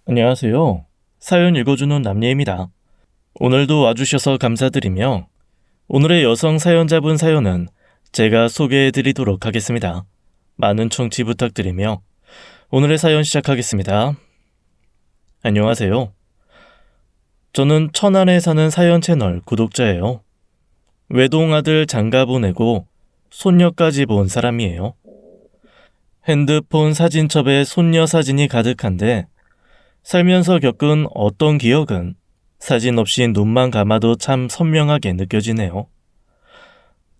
안녕하세요. 사연 읽어주는 남예입니다. 오늘도 와주셔서 감사드리며 오늘의 여성 사연자분 사연은 제가 소개해드리도록 하겠습니다. 많은 청취 부탁드리며 오늘의 사연 시작하겠습니다. 안녕하세요. 저는 천안에 사는 사연 채널 구독자예요. 외동아들 장가 보내고 손녀까지 본 사람이에요. 핸드폰 사진첩에 손녀 사진이 가득한데 살면서 겪은 어떤 기억은 사진 없이 눈만 감아도 참 선명하게 느껴지네요.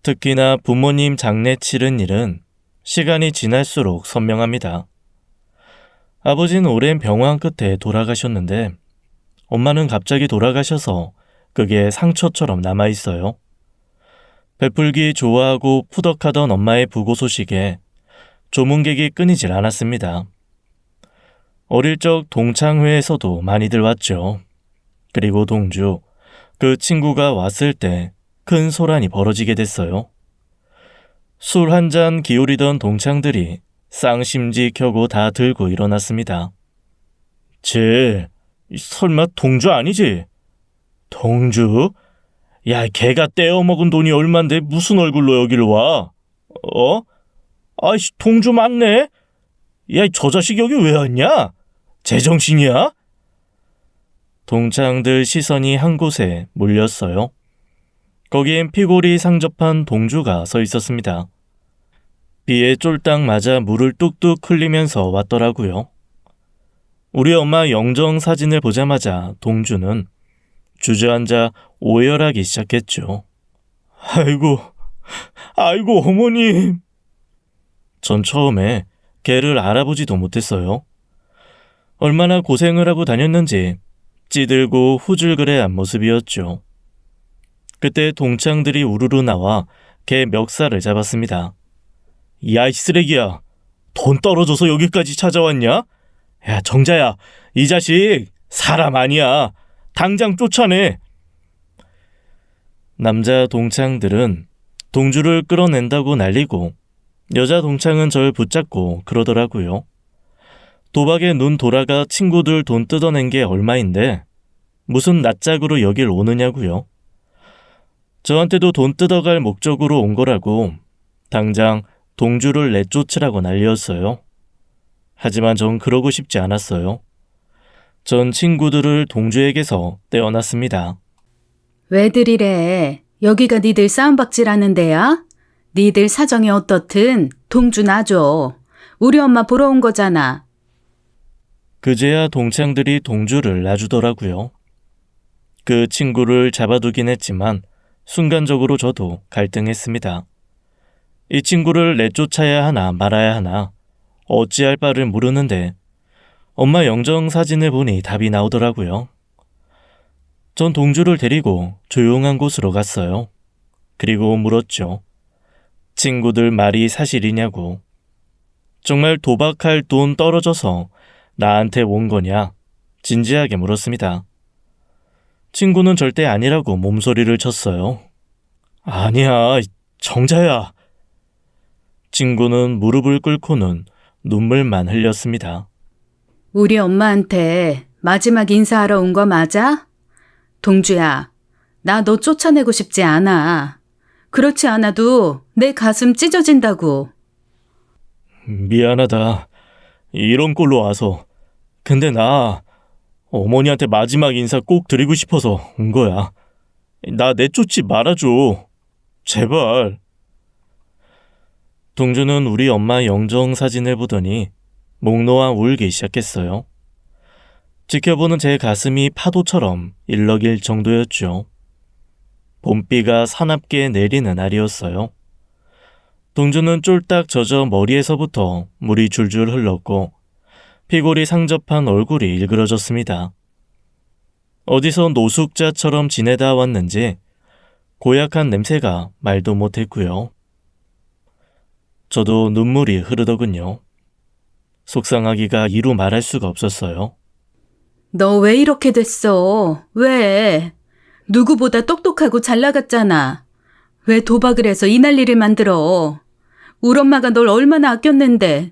특히나 부모님 장례 치른 일은 시간이 지날수록 선명합니다. 아버지는 오랜 병원 끝에 돌아가셨는데 엄마는 갑자기 돌아가셔서 그게 상처처럼 남아있어요. 베풀기 좋아하고 푸덕하던 엄마의 부고 소식에 조문객이 끊이질 않았습니다. 어릴 적 동창회에서도 많이들 왔죠. 그리고 동주, 그 친구가 왔을 때 큰 소란이 벌어지게 됐어요. 술 한 잔 기울이던 동창들이 쌍심지 켜고 다 들고 일어났습니다. 쟤, 설마 동주 아니지? 동주? 야, 걔가 떼어먹은 돈이 얼만데 무슨 얼굴로 여길 와? 아이씨, 동주 맞네? 야, 저 자식 여기 왜 왔냐? 제정신이야? 동창들 시선이 한 곳에 몰렸어요. 거기엔 피골이 상접한 동주가 서 있었습니다. 비에 쫄딱 맞아 물을 뚝뚝 흘리면서 왔더라고요. 우리 엄마 영정 사진을 보자마자 동주는 주저앉아 오열하기 시작했죠. 아이고 어머님. 전 처음에 걔를 알아보지도 못했어요. 얼마나 고생을 하고 다녔는지 찌들고 후줄그레한 모습이었죠. 그때 동창들이 우르르 나와 걔 멱살을 잡았습니다. 야, 이 쓰레기야. 돈 떨어져서 여기까지 찾아왔냐? 야, 정자야. 이 자식 사람 아니야. 당장 쫓아내. 남자 동창들은 동주를 끌어낸다고 난리고 여자 동창은 절 붙잡고 그러더라고요. 도박에 눈 돌아가 친구들 돈 뜯어낸 게 얼마인데 무슨 낯짝으로 여길 오느냐고요. 저한테도 돈 뜯어갈 목적으로 온 거라고 당장 동주를 내쫓으라고 난리였어요. 하지만 전 그러고 싶지 않았어요. 전 친구들을 동주에게서 떼어놨습니다. 왜들 이래? 여기가 니들 싸움박질하는 데야? 니들 사정이 어떻든 동주 놔줘. 우리 엄마 보러 온 거잖아. 그제야 동창들이 동주를 놔주더라고요. 그 친구를 잡아두긴 했지만 순간적으로 저도 갈등했습니다. 이 친구를 내쫓아야 하나 말아야 하나 어찌할 바를 모르는데 엄마 영정 사진을 보니 답이 나오더라고요. 전 동주를 데리고 조용한 곳으로 갔어요. 그리고 물었죠. 친구들 말이 사실이냐고. 정말 도박할 돈 떨어져서 나한테 온 거냐? 진지하게 물었습니다. 친구는 절대 아니라고 몸소리를 쳤어요. 아니야, 정자야. 친구는 무릎을 꿇고는 눈물만 흘렸습니다. 우리 엄마한테 마지막 인사하러 온 거 맞아? 동주야, 나 너 쫓아내고 싶지 않아. 그렇지 않아도 내 가슴 찢어진다고. 미안하다. 이런 꼴로 와서. 근데 나 어머니한테 마지막 인사 꼭 드리고 싶어서 온 거야. 나 내쫓지 말아줘. 제발. 동주는 우리 엄마 영정 사진을 보더니 목 놓아 울기 시작했어요. 지켜보는 제 가슴이 파도처럼 일렁일 정도였죠. 봄비가 사납게 내리는 날이었어요. 동주는 쫄딱 젖어 머리에서부터 물이 줄줄 흘렀고 피골이 상접한 얼굴이 일그러졌습니다. 어디서 노숙자처럼 지내다 왔는지 고약한 냄새가 말도 못했고요. 저도 눈물이 흐르더군요. 속상하기가 이루 말할 수가 없었어요. 너 왜 이렇게 됐어? 왜? 누구보다 똑똑하고 잘 나갔잖아. 왜 도박을 해서 이 난리를 만들어? 우리 엄마가 널 얼마나 아꼈는데.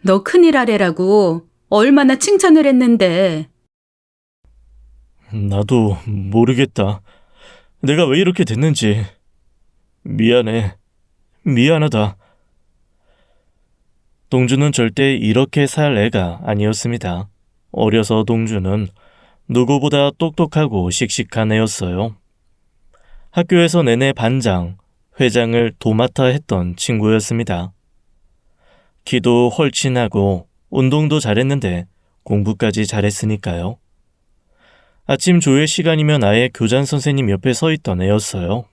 너 큰일 하래라고 얼마나 칭찬을 했는데. 나도 모르겠다. 내가 왜 이렇게 됐는지. 미안해. 미안하다. 동주는 절대 이렇게 살 애가 아니었습니다. 어려서 동주는 누구보다 똑똑하고 씩씩한 애였어요. 학교에서 내내 반장, 회장을 도맡아 했던 친구였습니다. 키도 헐친하고 운동도 잘했는데 공부까지 잘했으니까요. 아침 조회 시간이면 아예 교장 선생님 옆에 서 있던 애였어요.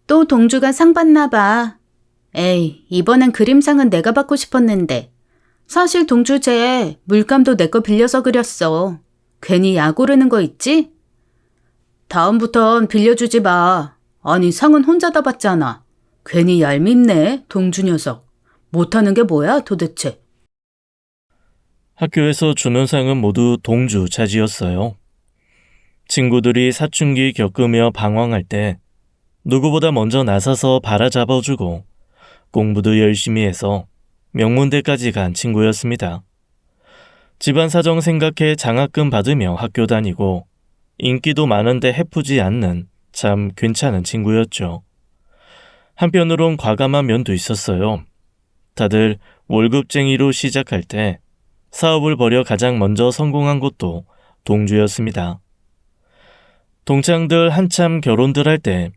또 동주가 상 받나 봐. 에이, 이번엔 그림상은 내가 받고 싶었는데. 사실 동주 쟤 물감도 내 거 빌려서 그렸어. 괜히 약 오르는 거 있지? 다음부턴 빌려주지 마. 아니, 상은 혼자 다 받잖아. 괜히 얄밉네, 동주 녀석. 못하는 게 뭐야, 도대체. 학교에서 주는 상은 모두 동주 차지였어요. 친구들이 사춘기 겪으며 방황할 때 누구보다 먼저 나서서 바라잡아주고 공부도 열심히 해서 명문대까지 간 친구였습니다. 집안 사정 생각해 장학금 받으며 학교 다니고 인기도 많은데 해프지 않는 참 괜찮은 친구였죠. 한편으론 과감한 면도 있었어요. 다들 월급쟁이로 시작할 때 사업을 벌여 가장 먼저 성공한 곳도 동주였습니다. 동창들 한참 결혼들 할 때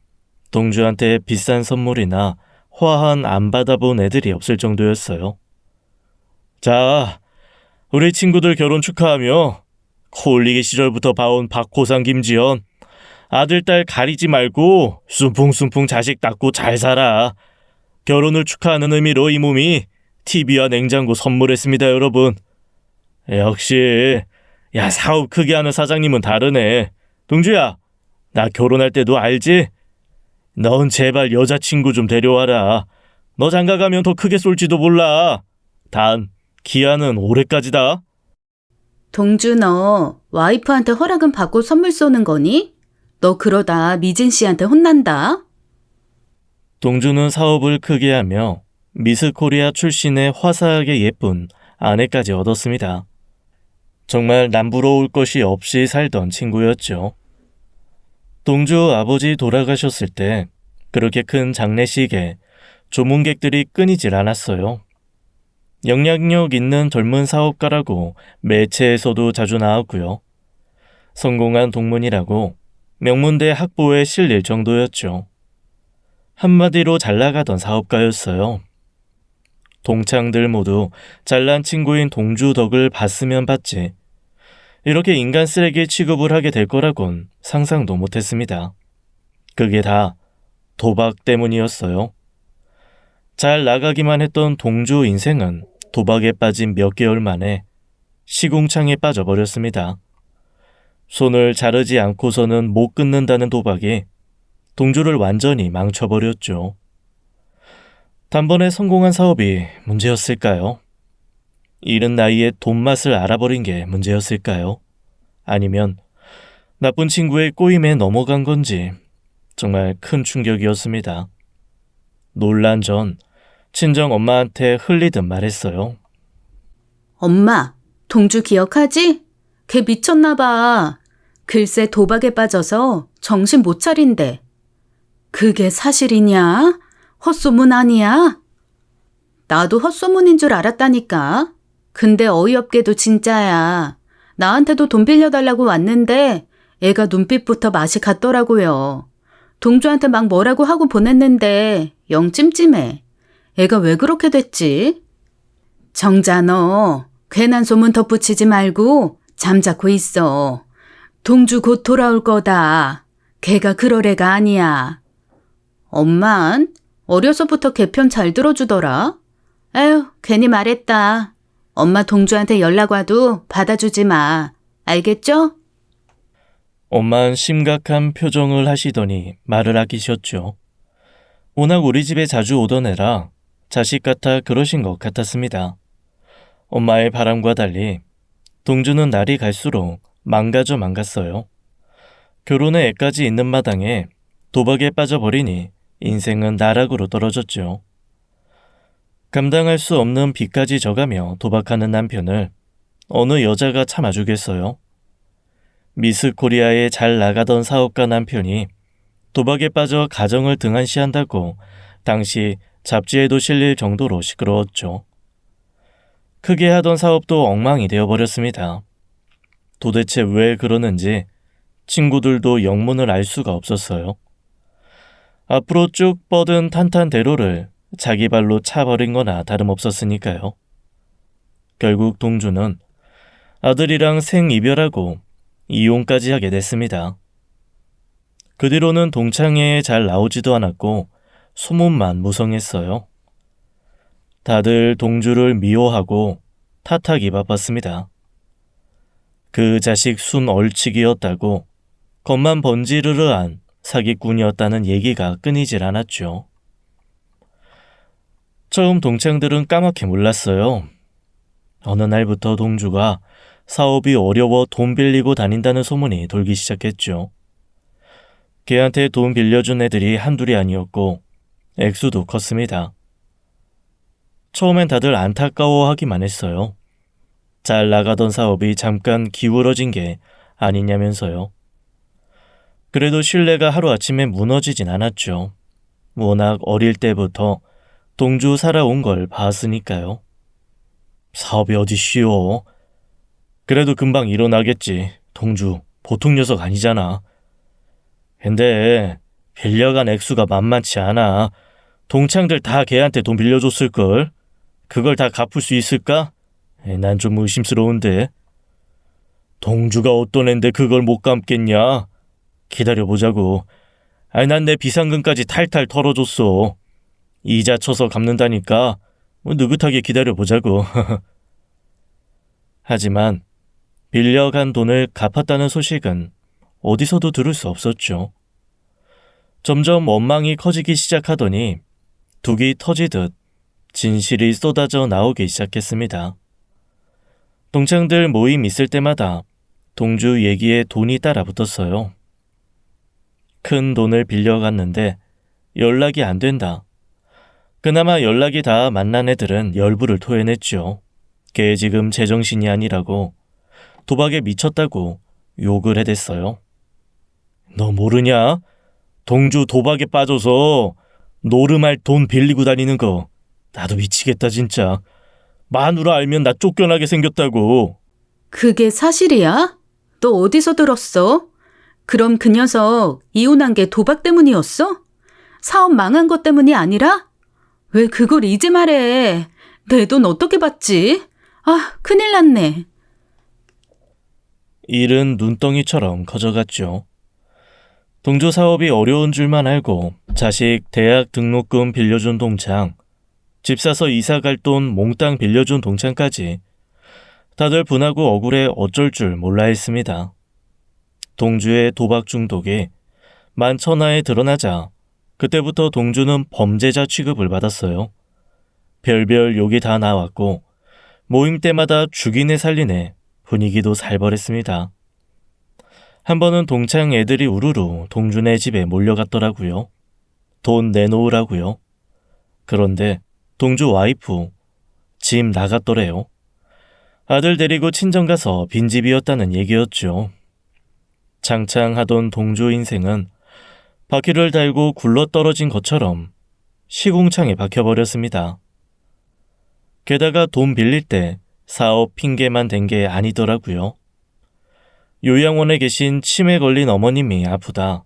동주한테 비싼 선물이나 화환 안 받아본 애들이 없을 정도였어요. 자, 우리 친구들 결혼 축하하며 코올리기 시절부터 봐온 박호상 김지연, 아들 딸 가리지 말고 숭풍숭풍 자식 낳고 잘 살아. 결혼을 축하하는 의미로 이 몸이 TV와 냉장고 선물했습니다, 여러분. 역시 야, 사업 크게 하는 사장님은 다르네. 동주야, 나 결혼할 때도 알지? 넌 제발 여자친구 좀 데려와라. 너 장가가면 더 크게 쏠지도 몰라. 단 기한은 올해까지다. 동주 너 와이프한테 허락은 받고 선물 쏘는 거니? 너 그러다 미진 씨한테 혼난다. 동주는 사업을 크게 하며 미스 코리아 출신의 화사하게 예쁜 아내까지 얻었습니다. 정말 남부러울 것이 없이 살던 친구였죠. 동주 아버지 돌아가셨을 때 그렇게 큰 장례식에 조문객들이 끊이질 않았어요. 영향력 있는 젊은 사업가라고 매체에서도 자주 나왔고요. 성공한 동문이라고 명문대 학부에 실릴 정도였죠. 한마디로 잘 나가던 사업가였어요. 동창들 모두 잘난 친구인 동주 덕을 봤으면 봤지 이렇게 인간 쓰레기 취급을 하게 될 거라곤 상상도 못했습니다. 그게 다 도박 때문이었어요. 잘 나가기만 했던 동주 인생은 도박에 빠진 몇 개월 만에 시궁창에 빠져버렸습니다. 손을 자르지 않고서는 못 끊는다는 도박이 동주를 완전히 망쳐버렸죠. 단번에 성공한 사업이 문제였을까요? 이른 나이에 돈맛을 알아버린 게 문제였을까요? 아니면 나쁜 친구의 꼬임에 넘어간 건지 정말 큰 충격이었습니다. 놀란 전 친정 엄마한테 흘리듯 말했어요. 엄마, 동주 기억하지? 걔 미쳤나 봐. 글쎄 도박에 빠져서 정신 못 차린대. 그게 사실이냐? 헛소문 아니야? 나도 헛소문인 줄 알았다니까. 근데 어이없게도 진짜야. 나한테도 돈 빌려달라고 왔는데 애가 눈빛부터 맛이 갔더라고요. 동주한테 막 뭐라고 하고 보냈는데 영 찜찜해. 애가 왜 그렇게 됐지? 정자 너 괜한 소문 덧붙이지 말고 잠자코 있어. 동주 곧 돌아올 거다. 걔가 그럴 애가 아니야. 엄만 어려서부터 걔 편 잘 들어주더라. 에휴 괜히 말했다. 엄마 동주한테 연락 와도 받아주지 마. 알겠죠? 엄만 심각한 표정을 하시더니 말을 아끼셨죠. 워낙 우리 집에 자주 오던 애라 자식 같아 그러신 것 같았습니다. 엄마의 바람과 달리 동주는 날이 갈수록 망가졌어요. 결혼에 애까지 있는 마당에 도박에 빠져버리니 인생은 나락으로 떨어졌죠. 감당할 수 없는 빚까지 져가며 도박하는 남편을 어느 여자가 참아주겠어요? 미스 코리아에 잘 나가던 사업가 남편이 도박에 빠져 가정을 등한시한다고 당시 잡지에도 실릴 정도로 시끄러웠죠. 크게 하던 사업도 엉망이 되어버렸습니다. 도대체 왜 그러는지 친구들도 영문을 알 수가 없었어요. 앞으로 쭉 뻗은 탄탄대로를 자기 발로 차버린 거나 다름없었으니까요. 결국 동주는 아들이랑 생이별하고 이혼까지 하게 됐습니다. 그 뒤로는 동창회에 잘 나오지도 않았고 소문만 무성했어요. 다들 동주를 미워하고 탓하기 바빴습니다. 그 자식 순 얼치기였다고 겉만 번지르르한 사기꾼이었다는 얘기가 끊이질 않았죠. 처음 동창들은 까맣게 몰랐어요. 어느 날부터 동주가 사업이 어려워 돈 빌리고 다닌다는 소문이 돌기 시작했죠. 걔한테 돈 빌려준 애들이 한둘이 아니었고 액수도 컸습니다. 처음엔 다들 안타까워하기만 했어요. 잘 나가던 사업이 잠깐 기울어진 게 아니냐면서요. 그래도 신뢰가 하루아침에 무너지진 않았죠. 워낙 어릴 때부터 동주 살아온 걸 봤으니까요. 사업이 어디 쉬워. 그래도 금방 일어나겠지. 동주 보통 녀석 아니잖아. 근데 빌려간 액수가 만만치 않아. 동창들 다 걔한테 돈 빌려줬을걸. 그걸 다 갚을 수 있을까? 난 좀 의심스러운데. 동주가 어떤 앤데 그걸 못 갚겠냐? 기다려보자고. 난 내 비상금까지 탈탈 털어줬어. 이자 쳐서 갚는다니까 느긋하게 기다려보자고. 하지만 빌려간 돈을 갚았다는 소식은 어디서도 들을 수 없었죠. 점점 원망이 커지기 시작하더니 둑이 터지듯 진실이 쏟아져 나오기 시작했습니다. 동창들 모임 있을 때마다 동주 얘기에 돈이 따라붙었어요. 큰 돈을 빌려갔는데 연락이 안 된다. 그나마 연락이 다 만난 애들은 열불을 토해냈죠. 걔 지금 제정신이 아니라고, 도박에 미쳤다고 욕을 해댔어요. 너 모르냐? 동주 도박에 빠져서 노름할 돈 빌리고 다니는 거 나도 미치겠다 진짜. 마누라 알면 나 쫓겨나게 생겼다고. 그게 사실이야? 너 어디서 들었어? 그럼 그 녀석 이혼한 게 도박 때문이었어? 사업 망한 것 때문이 아니라? 왜 그걸 이제 말해? 내 돈 어떻게 받지? 아, 큰일 났네. 일은 눈덩이처럼 커져갔죠. 동조 사업이 어려운 줄만 알고 자식 대학 등록금 빌려준 동창, 집 사서 이사 갈 돈 몽땅 빌려준 동창까지 다들 분하고 억울해 어쩔 줄 몰라 했습니다. 동주의 도박 중독이 만천하에 드러나자 그때부터 동주는 범죄자 취급을 받았어요. 별별 욕이 다 나왔고 모임 때마다 죽이네 살리네 분위기도 살벌했습니다. 한 번은 동창 애들이 우르르 동주네 집에 몰려갔더라고요. 돈 내놓으라고요. 그런데 동주 와이프 집 나갔더래요. 아들 데리고 친정 가서 빈집이었다는 얘기였죠. 장창하던 동주 인생은 바퀴를 달고 굴러떨어진 것처럼 시궁창에 박혀버렸습니다. 게다가 돈 빌릴 때 사업 핑계만 댄 게 아니더라고요. 요양원에 계신 치매 걸린 어머님이 아프다,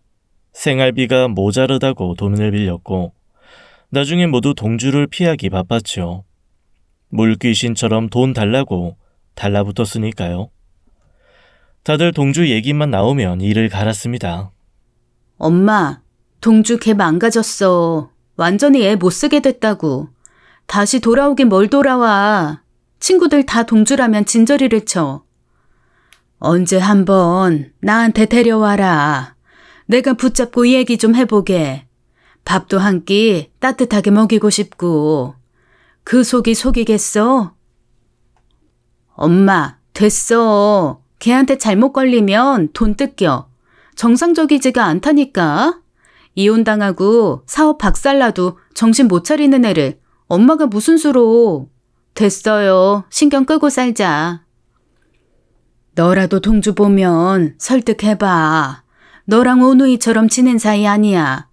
생활비가 모자르다고 돈을 빌렸고 나중에 모두 동주를 피하기 바빴죠. 물귀신처럼 돈 달라고 달라붙었으니까요. 다들 동주 얘기만 나오면 이를 갈았습니다. 엄마, 동주 걔 망가졌어. 완전히 애 못 쓰게 됐다고. 다시 돌아오긴 뭘 돌아와. 친구들 다 동주라면 진저리를 쳐. 언제 한번 나한테 데려와라. 내가 붙잡고 얘기 좀 해보게. 밥도 한 끼 따뜻하게 먹이고 싶고. 그 속이 속이겠어? 엄마, 됐어. 걔한테 잘못 걸리면 돈 뜯겨. 정상적이지가 않다니까. 이혼당하고 사업 박살나도 정신 못 차리는 애를 엄마가 무슨 수로. 됐어요. 신경 끄고 살자. 너라도 동주 보면 설득해봐. 너랑 오누이처럼 지낸 사이 아니야.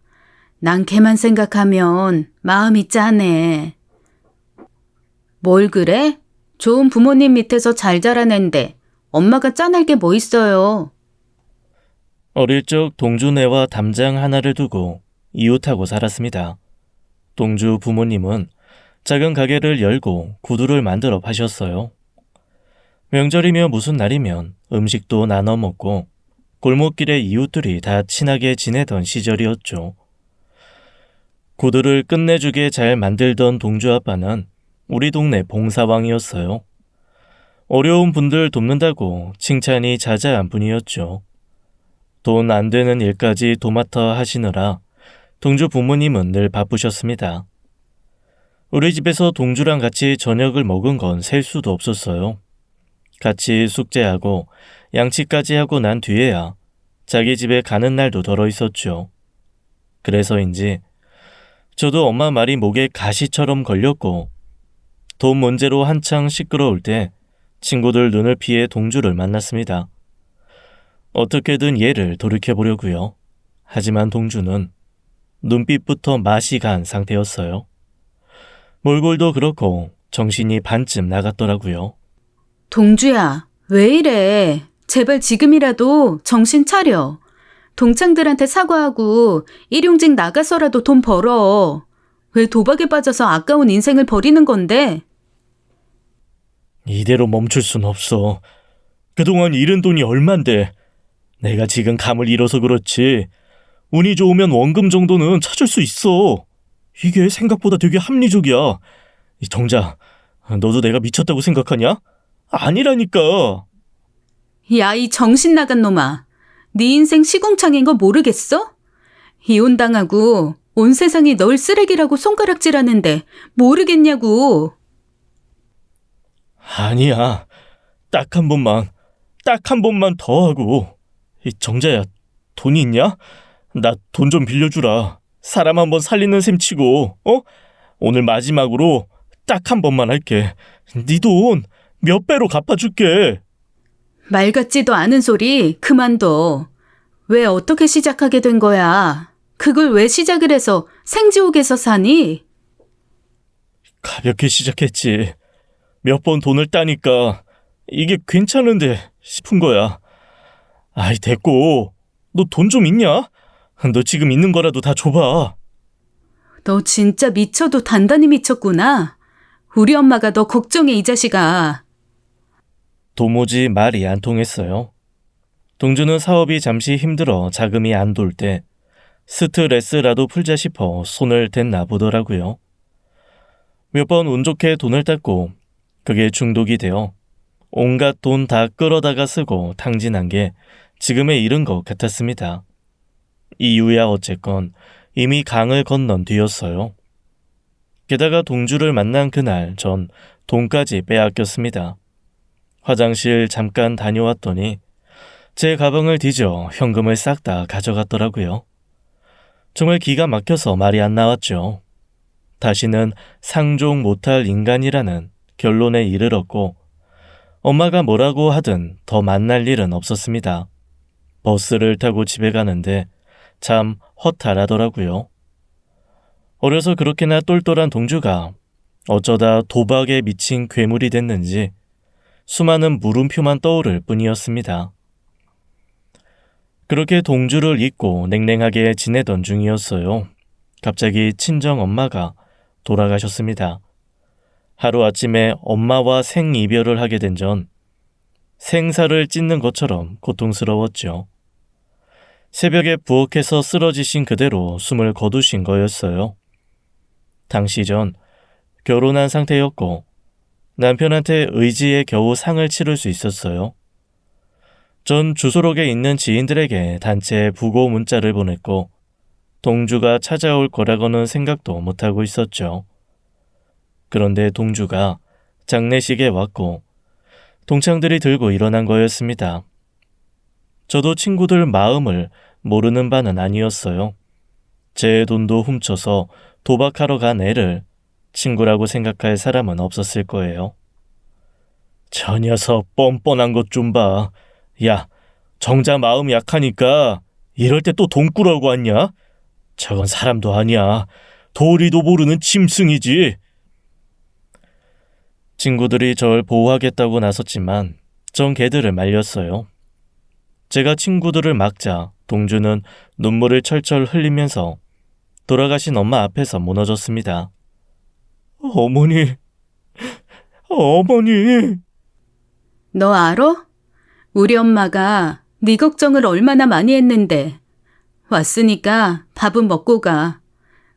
난 걔만 생각하면 마음이 짠해. 뭘 그래? 좋은 부모님 밑에서 잘 자란 앤데 엄마가 짠할 게 뭐 있어요. 어릴 적 동주네와 담장 하나를 두고 이웃하고 살았습니다. 동주 부모님은 작은 가게를 열고 구두를 만들어 파셨어요. 명절이며 무슨 날이면 음식도 나눠 먹고 골목길의 이웃들이 다 친하게 지내던 시절이었죠. 구두를 끝내주게 잘 만들던 동주 아빠는 우리 동네 봉사왕이었어요. 어려운 분들 돕는다고 칭찬이 자자한 분이었죠. 돈 안 되는 일까지 도맡아 하시느라 동주 부모님은 늘 바쁘셨습니다. 우리 집에서 동주랑 같이 저녁을 먹은 건 셀 수도 없었어요. 같이 숙제하고 양치까지 하고 난 뒤에야 자기 집에 가는 날도 덜어 있었죠. 그래서인지 저도 엄마 말이 목에 가시처럼 걸렸고 돈 문제로 한창 시끄러울 때 친구들 눈을 피해 동주를 만났습니다. 어떻게든 얘를 돌이켜보려고요. 하지만 동주는 눈빛부터 맛이 간 상태였어요. 몰골도 그렇고 정신이 반쯤 나갔더라고요. 동주야, 왜 이래? 제발 지금이라도 정신 차려. 동창들한테 사과하고 일용직 나가서라도 돈 벌어. 왜 도박에 빠져서 아까운 인생을 버리는 건데? 이대로 멈출 순 없어. 그동안 잃은 돈이 얼만데. 내가 지금 감을 잃어서 그렇지. 운이 좋으면 원금 정도는 찾을 수 있어. 이게 생각보다 되게 합리적이야. 정자, 너도 내가 미쳤다고 생각하냐? 아니라니까. 야, 이 정신 나간 놈아. 네 인생 시궁창인 거 모르겠어? 이혼당하고 온 세상이 널 쓰레기라고 손가락질하는데 모르겠냐고. 아니야. 딱 한 번만 더 하고. 정자야, 돈이 있냐? 나 돈 좀 빌려주라. 사람 한번 살리는 셈 치고, 오늘 마지막으로 딱 한 번만 할게. 네 돈 몇 배로 갚아줄게. 말 같지도 않은 소리 그만둬. 왜 어떻게 시작하게 된 거야? 그걸 왜 시작을 해서 생지옥에서 사니? 가볍게 시작했지. 몇 번 돈을 따니까 이게 괜찮은데 싶은 거야. 아이, 됐고. 너 돈 좀 있냐? 너 지금 있는 거라도 다 줘봐. 너 진짜 미쳐도 단단히 미쳤구나. 우리 엄마가 너 걱정해, 이 자식아. 도무지 말이 안 통했어요. 동주는 사업이 잠시 힘들어 자금이 안 돌 때 스트레스라도 풀자 싶어 손을 댔나 보더라고요. 몇 번 운 좋게 돈을 땄고 그게 중독이 되어 온갖 돈 다 끌어다가 쓰고 탕진한 게 지금의 일인 것 같았습니다. 이유야 어쨌건 이미 강을 건넌 뒤였어요. 게다가 동주를 만난 그날 전 돈까지 빼앗겼습니다. 화장실 잠깐 다녀왔더니 제 가방을 뒤져 현금을 싹 다 가져갔더라고요. 정말 기가 막혀서 말이 안 나왔죠. 다시는 상종 못할 인간이라는 결론에 이르렀고 엄마가 뭐라고 하든 더 만날 일은 없었습니다. 버스를 타고 집에 가는데 참 허탈하더라고요. 어려서 그렇게나 똘똘한 동주가 어쩌다 도박에 미친 괴물이 됐는지 수많은 물음표만 떠오를 뿐이었습니다. 그렇게 동주를 잊고 냉랭하게 지내던 중이었어요. 갑자기 친정 엄마가 돌아가셨습니다. 하루아침에 엄마와 생이별을 하게 된 전 생사를 찢는 것처럼 고통스러웠죠. 새벽에 부엌에서 쓰러지신 그대로 숨을 거두신 거였어요. 당시 전 결혼한 상태였고 남편한테 의지에 겨우 상을 치를 수 있었어요. 전 주소록에 있는 지인들에게 단체 부고 문자를 보냈고 동주가 찾아올 거라고는 생각도 못하고 있었죠. 그런데 동주가 장례식에 왔고 동창들이 들고 일어난 거였습니다. 저도 친구들 마음을 모르는 바는 아니었어요. 제 돈도 훔쳐서 도박하러 간 애를 친구라고 생각할 사람은 없었을 거예요. 저 녀석 뻔뻔한 것 좀 봐. 야, 정자 마음 약하니까 이럴 때 또 돈 꾸라고 왔냐? 저건 사람도 아니야. 도리도 모르는 짐승이지. 친구들이 절 보호하겠다고 나섰지만 전 걔들을 말렸어요. 제가 친구들을 막자 동주는 눈물을 철철 흘리면서 돌아가신 엄마 앞에서 무너졌습니다. 어머니, 어머니. 너 알아? 우리 엄마가 네 걱정을 얼마나 많이 했는데. 왔으니까 밥은 먹고 가.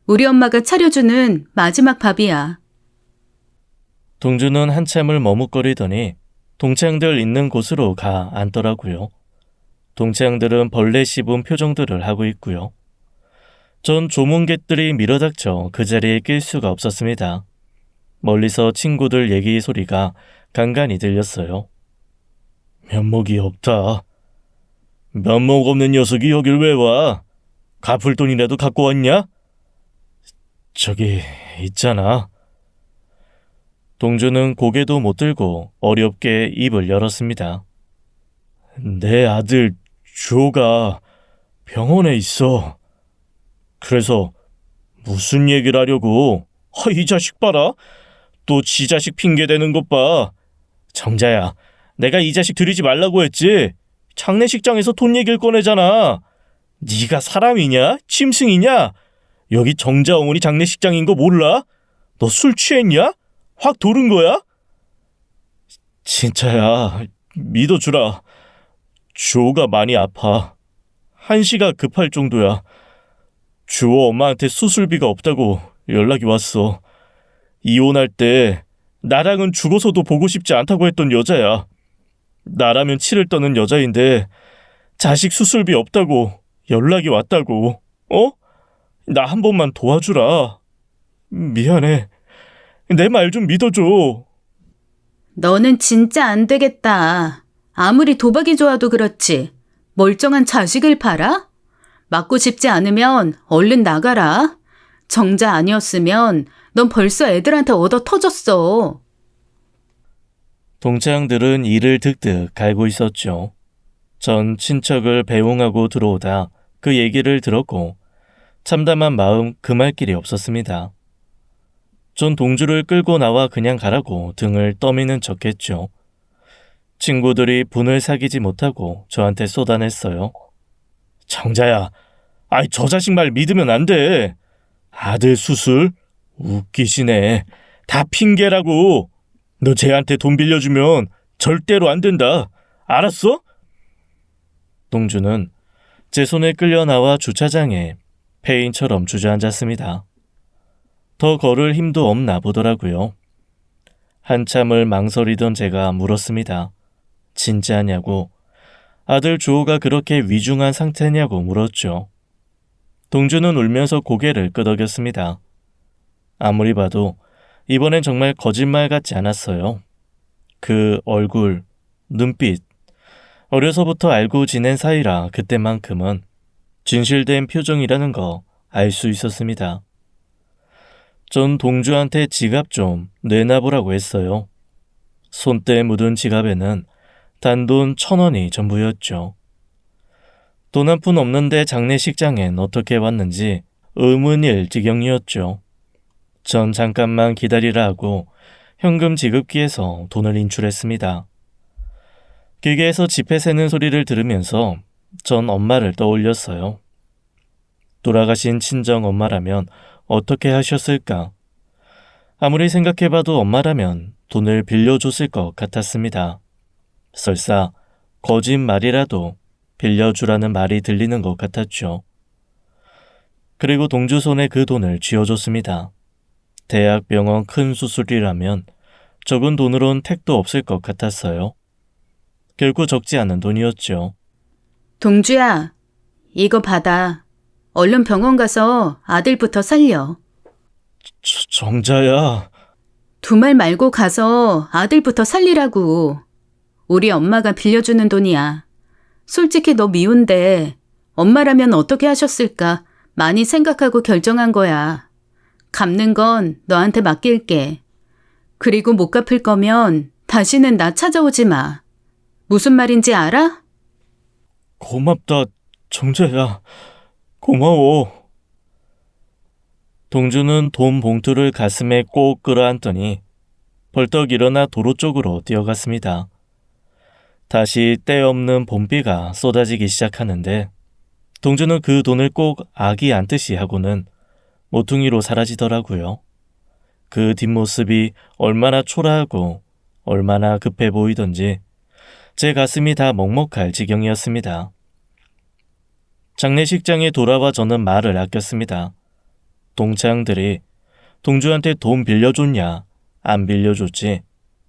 우리 엄마가 차려주는 마지막 밥이야. 동주는 한참을 머뭇거리더니 동창들 있는 곳으로 가 앉더라고요. 동창들은 벌레 씹은 표정들을 하고 있고요. 전 조문객들이 밀어닥쳐 그 자리에 낄 수가 없었습니다. 멀리서 친구들 얘기 소리가 간간히 들렸어요. 면목이 없다. 면목 없는 녀석이 여길 왜 와? 갚을 돈이라도 갖고 왔냐? 저기 있잖아. 동주는 고개도 못 들고 어렵게 입을 열었습니다. 내 아들 주호가 병원에 있어. 그래서 무슨 얘기를 하려고? 이 자식 봐라. 또 지 자식 핑계대는 것 봐. 정자야, 내가 이 자식 들이지 말라고 했지. 장례식장에서 돈 얘기를 꺼내잖아. 네가 사람이냐? 짐승이냐? 여기 정자 어머니 장례식장인 거 몰라? 너 술 취했냐? 확 도른 거야? 진짜야, 믿어주라. 주호가 많이 아파. 한시가 급할 정도야. 주호 엄마한테 수술비가 없다고 연락이 왔어. 이혼할 때 나랑은 죽어서도 보고 싶지 않다고 했던 여자야. 나라면 치를 떠는 여자인데 자식 수술비 없다고 연락이 왔다고. 나 한 번만 도와주라. 미안해. 내 말 좀 믿어줘. 너는 진짜 안 되겠다. 아무리 도박이 좋아도 그렇지. 멀쩡한 자식을 팔아? 맞고 싶지 않으면 얼른 나가라. 정자 아니었으면 넌 벌써 애들한테 얻어 터졌어. 동창들은 이를 득득 갈고 있었죠. 전 친척을 배웅하고 들어오다 그 얘기를 들었고 참담한 마음 금할 길이 없었습니다. 전 동주를 끌고 나와 그냥 가라고 등을 떠미는 척했죠. 친구들이 분을 사귀지 못하고 저한테 쏟아냈어요. 정자야, 저 자식 말 믿으면 안 돼. 아들 수술? 웃기시네. 다 핑계라고. 너 쟤한테 돈 빌려주면 절대로 안 된다. 알았어? 동주는 제 손에 끌려 나와 주차장에 폐인처럼 주저앉았습니다. 더 걸을 힘도 없나 보더라고요. 한참을 망설이던 제가 물었습니다. 진짜냐고. 아들 주호가 그렇게 위중한 상태냐고 물었죠. 동주는 울면서 고개를 끄덕였습니다. 아무리 봐도 이번엔 정말 거짓말 같지 않았어요. 그 얼굴, 눈빛, 어려서부터 알고 지낸 사이라 그때만큼은 진실된 표정이라는 거 알 수 있었습니다. 전 동주한테 지갑 좀 내놔보라고 했어요. 손때 묻은 지갑에는 단돈 1,000원이 전부였죠. 돈 한 푼 없는데 장례식장엔 어떻게 왔는지 의문일 지경이었죠. 전 잠깐만 기다리라 하고 현금 지급기에서 돈을 인출했습니다. 기계에서 지폐 세는 소리를 들으면서 전 엄마를 떠올렸어요. 돌아가신 친정 엄마라면 어떻게 하셨을까? 아무리 생각해봐도 엄마라면 돈을 빌려줬을 것 같았습니다. 설사 거짓말이라도 빌려주라는 말이 들리는 것 같았죠. 그리고 동주 손에 그 돈을 쥐어줬습니다. 대학병원 큰 수술이라면 적은 돈으론 택도 없을 것 같았어요. 결코 적지 않은 돈이었죠. 동주야, 이거 받아. 얼른 병원 가서 아들부터 살려. 정자야. 두 말 말고 가서 아들부터 살리라고. 우리 엄마가 빌려주는 돈이야. 솔직히 너 미운데 엄마라면 어떻게 하셨을까 많이 생각하고 결정한 거야. 갚는 건 너한테 맡길게. 그리고 못 갚을 거면 다시는 나 찾아오지 마. 무슨 말인지 알아? 고맙다, 정자야. 고마워. 동주는 돈 봉투를 가슴에 꼭 끌어안더니 벌떡 일어나 도로 쪽으로 뛰어갔습니다. 다시 때 없는 봄비가 쏟아지기 시작하는데 동주는 그 돈을 꼭 아기 안듯이 하고는 모퉁이로 사라지더라고요. 그 뒷모습이 얼마나 초라하고 얼마나 급해 보이던지 제 가슴이 다 먹먹할 지경이었습니다. 장례식장에 돌아와 저는 말을 아꼈습니다. 동창들이 동주한테 돈 빌려줬냐, 안 빌려줬지,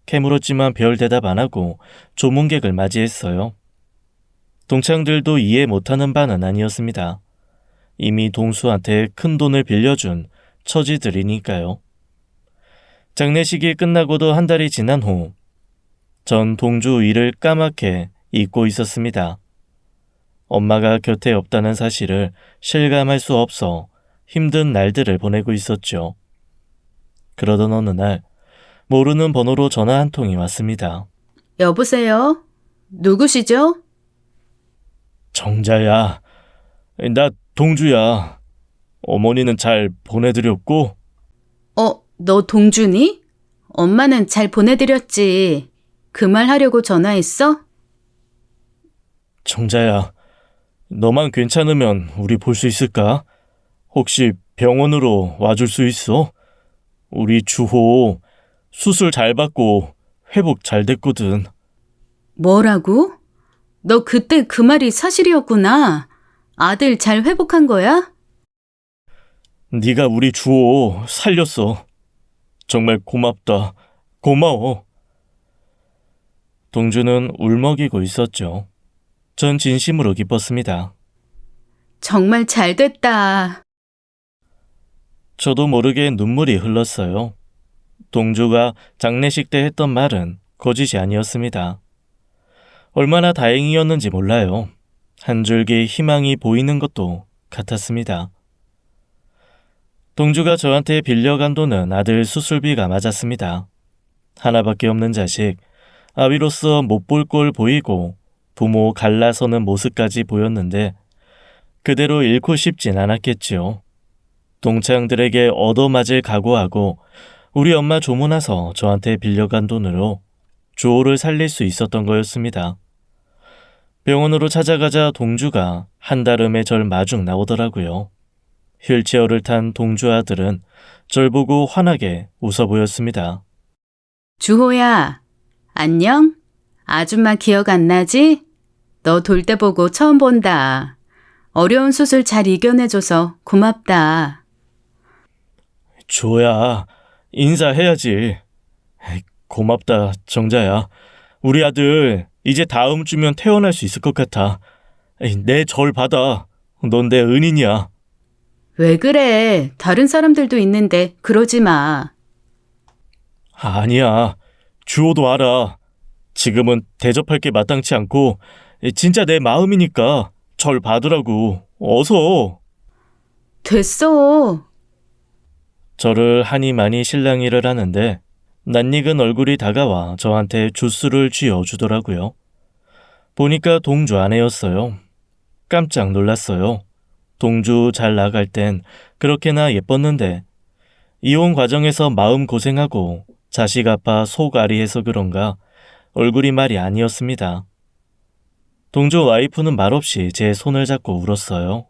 캐물었지만 별 대답 안 하고 조문객을 맞이했어요. 동창들도 이해 못하는 바는 아니었습니다. 이미 동수한테 큰 돈을 빌려준 처지들이니까요. 장례식이 끝나고도 한 달이 지난 후 전 동주 일을 까맣게 잊고 있었습니다. 엄마가 곁에 없다는 사실을 실감할 수 없어 힘든 날들을 보내고 있었죠. 그러던 어느 날 모르는 번호로 전화 한 통이 왔습니다. 여보세요? 누구시죠? 정자야, 나 동주야. 어머니는 잘 보내드렸고? 너 동준이? 엄마는 잘 보내드렸지. 그 말 하려고 전화했어? 정자야, 너만 괜찮으면 우리 볼 수 있을까? 혹시 병원으로 와줄 수 있어? 우리 주호 수술 잘 받고 회복 잘 됐거든. 뭐라고? 너 그때 그 말이 사실이었구나. 아들 잘 회복한 거야? 네가 우리 주호 살렸어. 정말 고맙다. 고마워. 동주는 울먹이고 있었죠. 전 진심으로 기뻤습니다. 정말 잘 됐다. 저도 모르게 눈물이 흘렀어요. 동주가 장례식 때 했던 말은 거짓이 아니었습니다. 얼마나 다행이었는지 몰라요. 한 줄기 희망이 보이는 것도 같았습니다. 동주가 저한테 빌려간 돈은 아들 수술비가 맞았습니다. 하나밖에 없는 자식, 아비로서 못 볼 꼴 보이고 부모 갈라서는 모습까지 보였는데 그대로 잃고 싶진 않았겠지요. 동창들에게 얻어맞을 각오하고 우리 엄마 조문나서 저한테 빌려간 돈으로 주호를 살릴 수 있었던 거였습니다. 병원으로 찾아가자 동주가 한달음에 절 마중 나오더라고요. 휠체어를 탄 동주 아들은 절 보고 환하게 웃어 보였습니다. 주호야, 안녕? 아줌마 기억 안 나지? 너 돌 때 보고 처음 본다. 어려운 수술 잘 이겨내줘서 고맙다. 주호야, 인사해야지. 고맙다, 정자야. 우리 아들 이제 다음 주면 퇴원할 수 있을 것 같아. 내 절 받아. 넌 내 은인이야. 왜 그래? 다른 사람들도 있는데 그러지 마. 아니야. 주호도 알아. 지금은 대접할 게 마땅치 않고 진짜 내 마음이니까 절 받으라고. 어서. 됐어. 저를 하니 많이 실랑이를 하는데 낯익은 얼굴이 다가와 저한테 주스를 쥐어주더라고요. 보니까 동주 아내였어요. 깜짝 놀랐어요. 동주 잘 나갈 땐 그렇게나 예뻤는데 이혼 과정에서 마음 고생하고 자식 아파 속 아리해서 그런가 얼굴이 말이 아니었습니다. 동주 와이프는 말없이 제 손을 잡고 울었어요.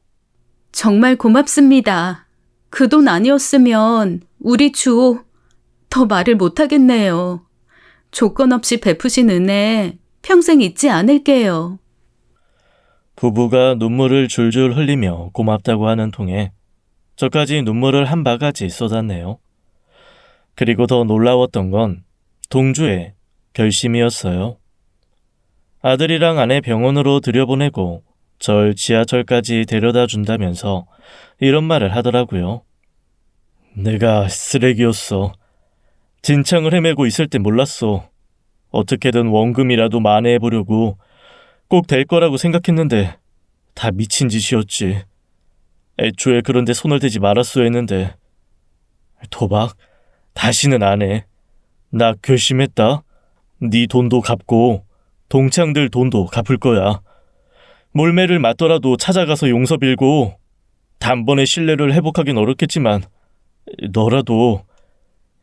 정말 고맙습니다. 그 돈 아니었으면 우리 주호 더 말을 못하겠네요. 조건 없이 베푸신 은혜 평생 잊지 않을게요. 부부가 눈물을 줄줄 흘리며 고맙다고 하는 통에 저까지 눈물을 한 바가지 쏟았네요. 그리고 더 놀라웠던 건 동주의 결심이었어요. 아들이랑 아내 병원으로 들여보내고 절 지하철까지 데려다 준다면서 이런 말을 하더라고요. 내가 쓰레기였어. 진창을 헤매고 있을 때 몰랐어. 어떻게든 원금이라도 만회해보려고 꼭 될 거라고 생각했는데 다 미친 짓이었지. 애초에 그런데 손을 대지 말았어야 했는데. 도박? 다시는 안 해. 나 결심했다. 네 돈도 갚고 동창들 돈도 갚을 거야. 몰매를 맞더라도 찾아가서 용서 빌고 단번에 신뢰를 회복하긴 어렵겠지만 너라도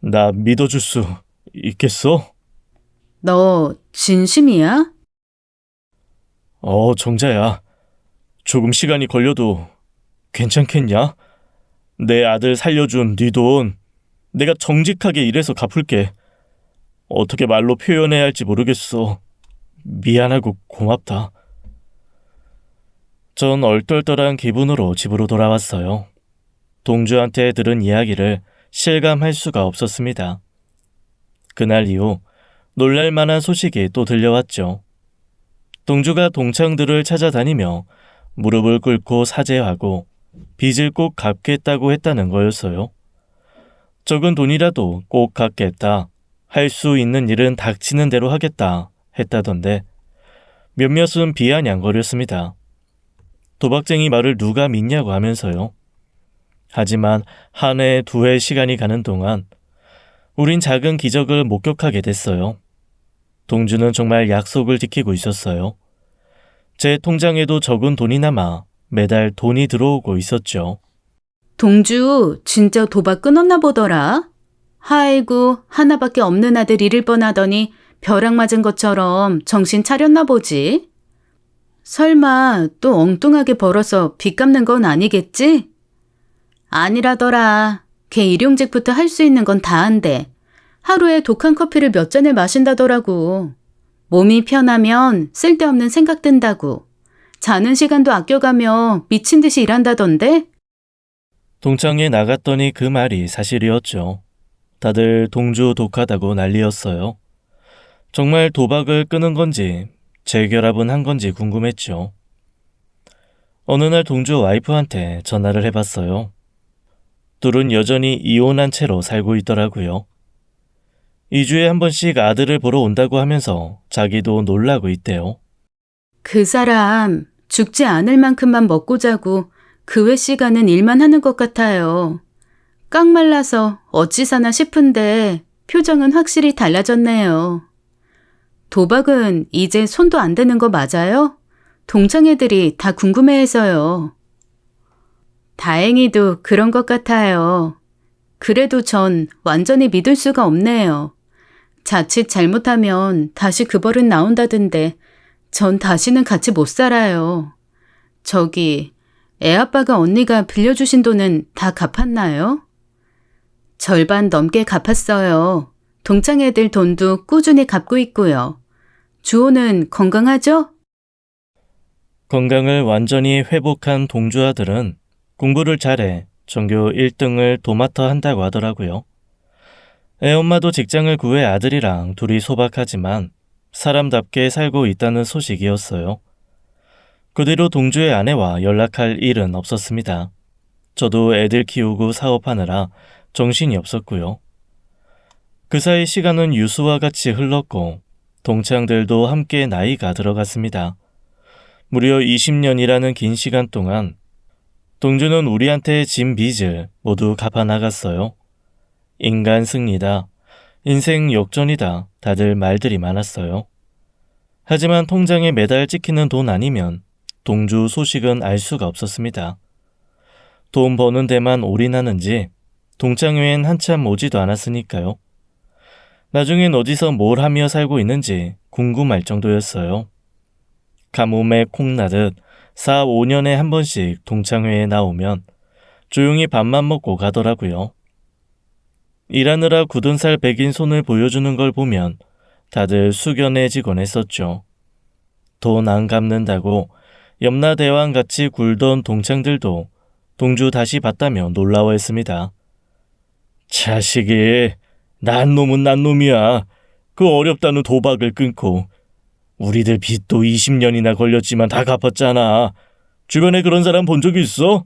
나 믿어줄 수 있겠어? 너 진심이야? 정자야. 조금 시간이 걸려도 괜찮겠냐? 내 아들 살려준 네 돈 내가 정직하게 일해서 갚을게. 어떻게 말로 표현해야 할지 모르겠어. 미안하고 고맙다. 전 얼떨떨한 기분으로 집으로 돌아왔어요. 동주한테 들은 이야기를 실감할 수가 없었습니다. 그날 이후 놀랄만한 소식이 또 들려왔죠. 동주가 동창들을 찾아다니며 무릎을 꿇고 사죄하고 빚을 꼭 갚겠다고 했다는 거였어요. 적은 돈이라도 꼭 갚겠다. 할 수 있는 일은 닥치는 대로 하겠다 했다던데 몇몇은 비아냥거렸습니다. 도박쟁이 말을 누가 믿냐고 하면서요. 하지만 한 해, 두 해 시간이 가는 동안 우린 작은 기적을 목격하게 됐어요. 동주는 정말 약속을 지키고 있었어요. 제 통장에도 적은 돈이 남아 매달 돈이 들어오고 있었죠. 동주 진짜 도박 끊었나 보더라. 아이고, 하나밖에 없는 아들 잃을 뻔하더니 벼락 맞은 것처럼 정신 차렸나 보지. 설마 또 엉뚱하게 벌어서 빚 갚는 건 아니겠지? 아니라더라. 걔 일용직부터 할 수 있는 건 다 한대. 하루에 독한 커피를 몇 잔을 마신다더라고. 몸이 편하면 쓸데없는 생각 든다고. 자는 시간도 아껴가며 미친 듯이 일한다던데? 동창회 나갔더니 그 말이 사실이었죠. 다들 동주 독하다고 난리였어요. 정말 도박을 끄는 건지 재결합은 한 건지 궁금했죠. 어느 날 동주 와이프한테 전화를 해봤어요. 둘은 여전히 이혼한 채로 살고 있더라고요. 2주에 한 번씩 아들을 보러 온다고 하면서 자기도 놀라고 있대요. 그 사람 죽지 않을 만큼만 먹고 자고 그 외 시간은 일만 하는 것 같아요. 깡말라서 어찌 사나 싶은데 표정은 확실히 달라졌네요. 도박은 이제 손도 안 대는 거 맞아요? 동창 애들이 다 궁금해해서요. 다행히도 그런 것 같아요. 그래도 전 완전히 믿을 수가 없네요. 자칫 잘못하면 다시 그 벌은 나온다던데 전 다시는 같이 못 살아요. 저기 애아빠가 언니가 빌려주신 돈은 다 갚았나요? 절반 넘게 갚았어요. 동창 애들 돈도 꾸준히 갚고 있고요. 주호는 건강하죠? 건강을 완전히 회복한 동주 아들은 공부를 잘해 전교 1등을 도맡아 한다고 하더라고요. 애엄마도 직장을 구해 아들이랑 둘이 소박하지만 사람답게 살고 있다는 소식이었어요. 그 뒤로 동주의 아내와 연락할 일은 없었습니다. 저도 애들 키우고 사업하느라 정신이 없었고요. 그 사이 시간은 유수와 같이 흘렀고 동창들도 함께 나이가 들어갔습니다. 무려 20년이라는 긴 시간 동안 동주는 우리한테 진 빚을 모두 갚아나갔어요. 인간 승리다, 인생 역전이다 다들 말들이 많았어요. 하지만 통장에 매달 찍히는 돈 아니면 동주 소식은 알 수가 없었습니다. 돈 버는 데만 올인하는지 동창회엔 한참 오지도 않았으니까요. 나중엔 어디서 뭘 하며 살고 있는지 궁금할 정도였어요. 가뭄에 콩나듯 4, 5년에 한 번씩 동창회에 나오면 조용히 밥만 먹고 가더라고요. 일하느라 굳은 살 백인 손을 보여주는 걸 보면 다들 숙연해지곤 했었죠. 돈 안 갚는다고 염라대왕같이 굴던 동창들도 동주 다시 봤다며 놀라워했습니다. 자식이 난 놈은 난 놈이야. 그 어렵다는 도박을 끊고 우리들 빚도 20년이나 걸렸지만 다 갚았잖아. 주변에 그런 사람 본 적 있어?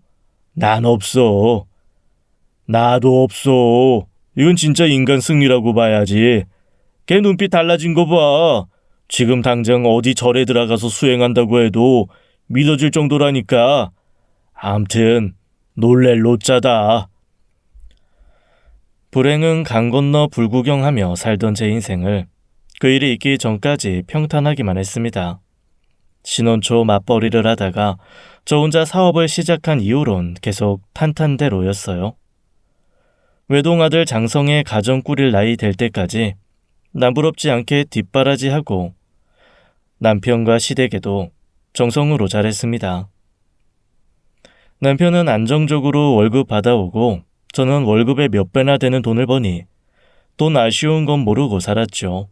난 없어. 나도 없어. 이건 진짜 인간 승리라고 봐야지. 걔 눈빛 달라진 거 봐. 지금 당장 어디 절에 들어가서 수행한다고 해도 믿어질 정도라니까. 암튼 놀랠 노짜다. 불행은 강 건너 불구경하며 살던 제 인생을 그 일이 있기 전까지 평탄하기만 했습니다. 신혼초 맞벌이를 하다가 저 혼자 사업을 시작한 이후론 계속 탄탄대로였어요. 외동아들 장성의 가정 꾸릴 나이 될 때까지 남부럽지 않게 뒷바라지하고 남편과 시댁에도 정성으로 잘했습니다. 남편은 안정적으로 월급 받아오고 저는 월급의 몇 배나 되는 돈을 버니 돈 아쉬운 건 모르고 살았죠.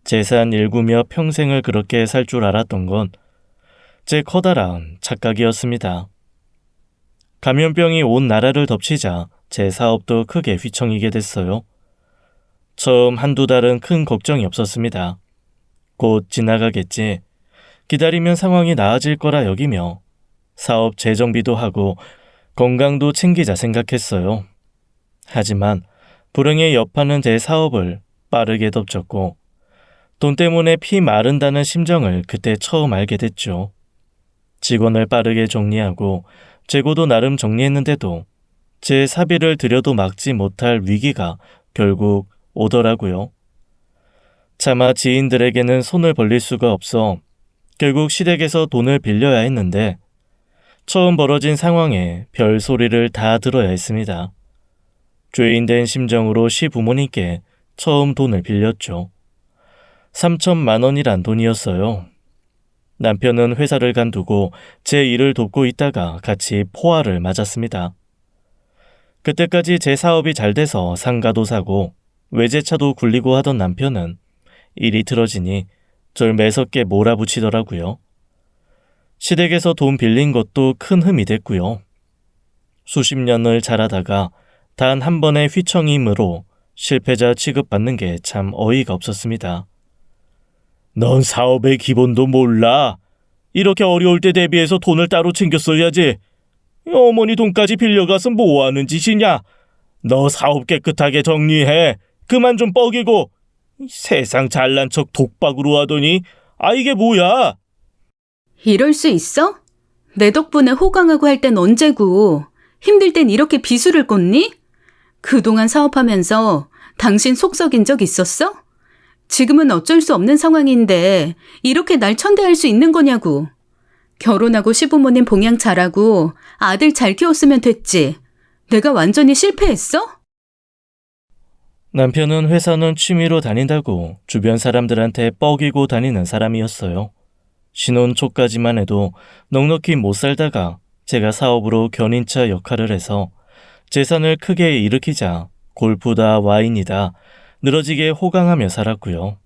재산 일구며 평생을 그렇게 살 줄 알았던 건 제 커다란 착각이었습니다. 감염병이 온 나라를 덮치자 제 사업도 크게 휘청이게 됐어요. 처음 한두 달은 큰 걱정이 없었습니다. 곧 지나가겠지. 기다리면 상황이 나아질 거라 여기며 사업 재정비도 하고 건강도 챙기자 생각했어요. 하지만 불행의 여파는 제 사업을 빠르게 덮쳤고 돈 때문에 피 마른다는 심정을 그때 처음 알게 됐죠. 직원을 빠르게 정리하고 재고도 나름 정리했는데도 제 사비를 들여도 막지 못할 위기가 결국 오더라고요. 차마 지인들에게는 손을 벌릴 수가 없어 결국 시댁에서 돈을 빌려야 했는데 처음 벌어진 상황에 별 소리를 다 들어야 했습니다. 죄인된 심정으로 시부모님께 처음 돈을 빌렸죠. 3천만 원이란 돈이었어요. 남편은 회사를 간두고 제 일을 돕고 있다가 같이 포화를 맞았습니다. 그때까지 제 사업이 잘 돼서 상가도 사고 외제차도 굴리고 하던 남편은 일이 틀어지니 절 매섭게 몰아붙이더라고요. 시댁에서 돈 빌린 것도 큰 흠이 됐고요. 수십 년을 잘하다가 단 한 번의 휘청임으로 실패자 취급받는 게 참 어이가 없었습니다. 넌 사업의 기본도 몰라. 이렇게 어려울 때 대비해서 돈을 따로 챙겼어야지. 어머니 돈까지 빌려가서 뭐하는 짓이냐. 너 사업 깨끗하게 정리해. 그만 좀 뻐기고. 세상 잘난 척 독박으로 하더니 이게 뭐야. 이럴 수 있어? 내 덕분에 호강하고 할 땐 언제고 힘들 땐 이렇게 비수를 꽂니? 그동안 사업하면서 당신 속 썩인 적 있었어? 지금은 어쩔 수 없는 상황인데 이렇게 날 천대할 수 있는 거냐고. 결혼하고 시부모님 봉양 잘하고 아들 잘 키웠으면 됐지. 내가 완전히 실패했어? 남편은 회사는 취미로 다닌다고 주변 사람들한테 뻐기고 다니는 사람이었어요. 신혼 초까지만 해도 넉넉히 못 살다가 제가 사업으로 견인차 역할을 해서 재산을 크게 일으키자 골프다 와인이다 늘어지게 호강하며 살았고요.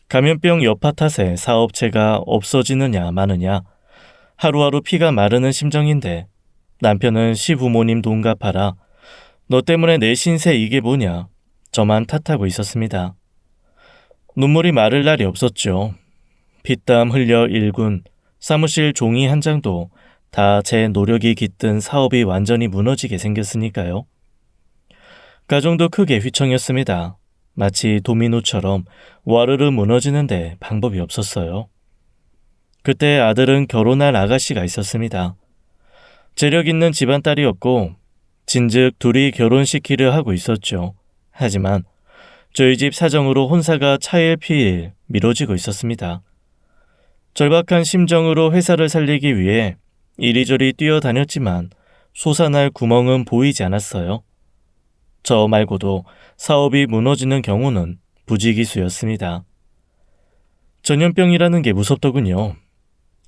감염병 여파 탓에 사업체가 없어지느냐 마느냐 하루하루 피가 마르는 심정인데 남편은 시부모님 돈 갚아라. 너 때문에 내 신세 이게 뭐냐. 저만 탓하고 있었습니다. 눈물이 마를 날이 없었죠. 피땀 흘려 일군 사무실 종이 한 장도 다 제 노력이 깃든 사업이 완전히 무너지게 생겼으니까요. 가정도 크게 휘청였습니다. 마치 도미노처럼 와르르 무너지는데 방법이 없었어요. 그때 아들은 결혼할 아가씨가 있었습니다. 재력 있는 집안딸이었고 진즉 둘이 결혼시키려 하고 있었죠. 하지만 저희 집 사정으로 혼사가 차일피일 미뤄지고 있었습니다. 절박한 심정으로 회사를 살리기 위해 이리저리 뛰어다녔지만 솟아날 구멍은 보이지 않았어요. 저 말고도 사업이 무너지는 경우는 부지기수였습니다. 전염병이라는 게 무섭더군요.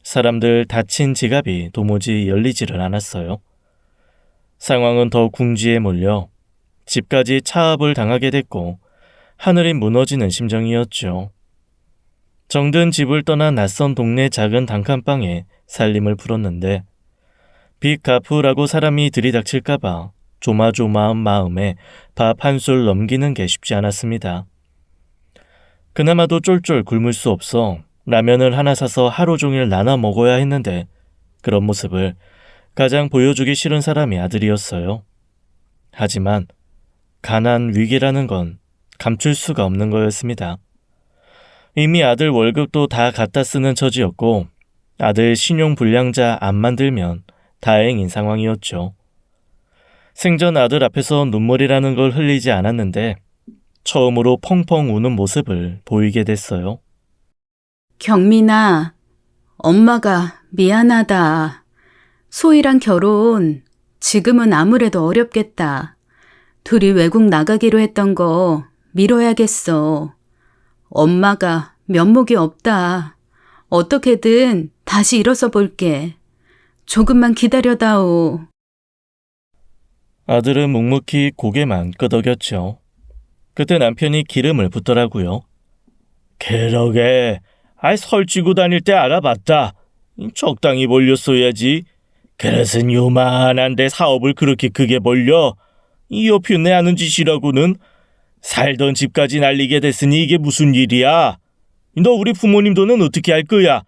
사람들 다친 지갑이 도무지 열리지를 않았어요. 상황은 더 궁지에 몰려 집까지 차압을 당하게 됐고 하늘이 무너지는 심정이었죠. 정든 집을 떠난 낯선 동네 작은 단칸방에 살림을 풀었는데 빚 갚으라고 사람이 들이닥칠까봐 조마조마한 마음에 밥 한 술 넘기는 게 쉽지 않았습니다. 그나마도 쫄쫄 굶을 수 없어 라면을 하나 사서 하루 종일 나눠 먹어야 했는데 그런 모습을 가장 보여주기 싫은 사람이 아들이었어요. 하지만 가난 위기라는 건 감출 수가 없는 거였습니다. 이미 아들 월급도 다 갖다 쓰는 처지였고 아들 신용불량자 안 만들면 다행인 상황이었죠. 생전 아들 앞에서 눈물이라는 걸 흘리지 않았는데 처음으로 펑펑 우는 모습을 보이게 됐어요. 경민아, 엄마가 미안하다. 소희랑 결혼 지금은 아무래도 어렵겠다. 둘이 외국 나가기로 했던 거 미뤄야겠어. 엄마가 면목이 없다. 어떻게든 다시 일어서 볼게. 조금만 기다려다오. 아들은 묵묵히 고개만 끄덕였죠. 그때 남편이 기름을 붓더라고요. 그러게, 설치고 다닐 때 알아봤다. 적당히 벌렸어야지. 그릇은 요만한데 사업을 그렇게 크게 벌려. 이 여편네 하는 짓이라고는. 살던 집까지 날리게 됐으니 이게 무슨 일이야. 너 우리 부모님 돈은 어떻게 할 거야?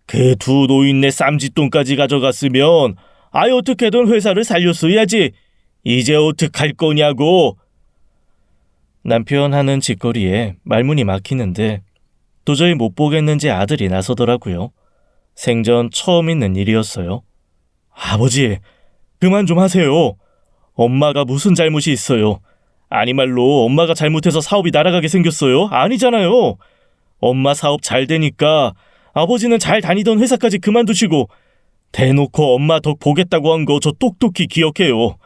그 두 노인네 쌈짓돈까지 가져갔으면 어떻게든 회사를 살렸어야지. 이제 어떡할 거냐고. 남편 하는 짓거리에 말문이 막히는데 도저히 못 보겠는지 아들이 나서더라고요. 생전 처음 있는 일이었어요. 아버지, 그만 좀 하세요. 엄마가 무슨 잘못이 있어요. 아니 말로 엄마가 잘못해서 사업이 날아가게 생겼어요? 아니잖아요. 엄마 사업 잘 되니까 아버지는 잘 다니던 회사까지 그만두시고 대놓고 엄마 덕 보겠다고 한 거 저 똑똑히 기억해요.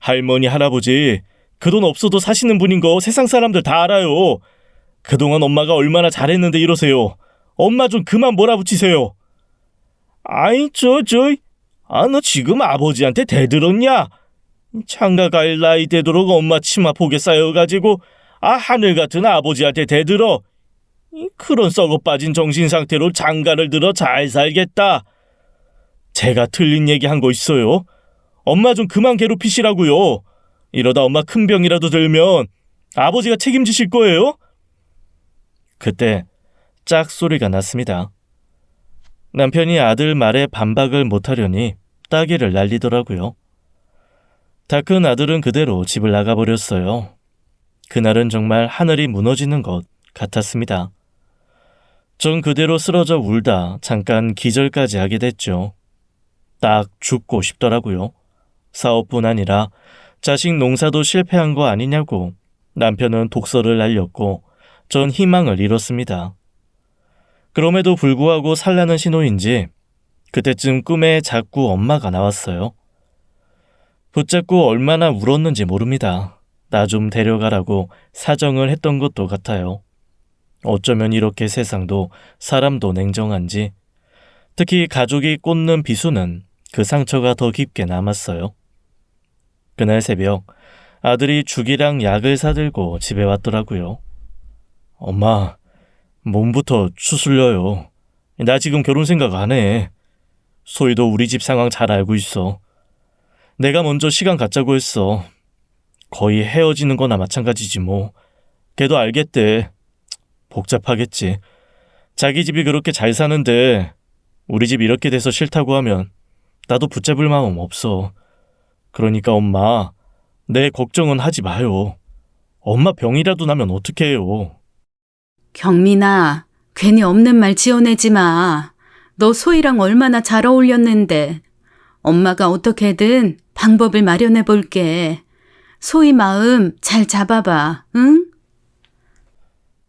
할머니, 할아버지, 그 돈 없어도 사시는 분인 거 세상 사람들 다 알아요. 그동안 엄마가 얼마나 잘했는데 이러세요. 엄마 좀 그만 몰아붙이세요. 너 지금 아버지한테 대들었냐? 장가 갈 나이 되도록 엄마 치마 폭에 쌓여가지고 하늘 같은 아버지한테 대들어. 그런 썩어 빠진 정신 상태로 장가를 들어 잘 살겠다. 제가 틀린 얘기 한 거 있어요? 엄마 좀 그만 괴롭히시라고요. 이러다 엄마 큰 병이라도 들면 아버지가 책임지실 거예요? 그때 짝 소리가 났습니다. 남편이 아들 말에 반박을 못하려니 따귀를 날리더라고요. 다 큰 아들은 그대로 집을 나가버렸어요. 그날은 정말 하늘이 무너지는 것 같았습니다. 전 그대로 쓰러져 울다 잠깐 기절까지 하게 됐죠. 딱 죽고 싶더라고요. 사업뿐 아니라 자식 농사도 실패한 거 아니냐고 남편은 독서를 날렸고 전 희망을 잃었습니다. 그럼에도 불구하고 살라는 신호인지 그때쯤 꿈에 자꾸 엄마가 나왔어요. 붙잡고 얼마나 울었는지 모릅니다. 나 좀 데려가라고 사정을 했던 것도 같아요. 어쩌면 이렇게 세상도 사람도 냉정한지, 특히 가족이 꽂는 비수는 그 상처가 더 깊게 남았어요. 그날 새벽 아들이 죽이랑 약을 사들고 집에 왔더라고요. 엄마, 몸부터 추슬려요. 나 지금 결혼 생각 안 해. 소희도 우리 집 상황 잘 알고 있어. 내가 먼저 시간 갖자고 했어. 거의 헤어지는 거나 마찬가지지 뭐. 걔도 알겠대. 복잡하겠지. 자기 집이 그렇게 잘 사는데 우리 집 이렇게 돼서 싫다고 하면 나도 붙잡을 마음 없어. 그러니까 엄마, 내 걱정은 하지 마요. 엄마 병이라도 나면 어떡해요. 경민아, 괜히 없는 말 지어내지 마. 너 소희랑 얼마나 잘 어울렸는데. 엄마가 어떻게든 방법을 마련해 볼게. 소희 마음 잘 잡아봐, 응?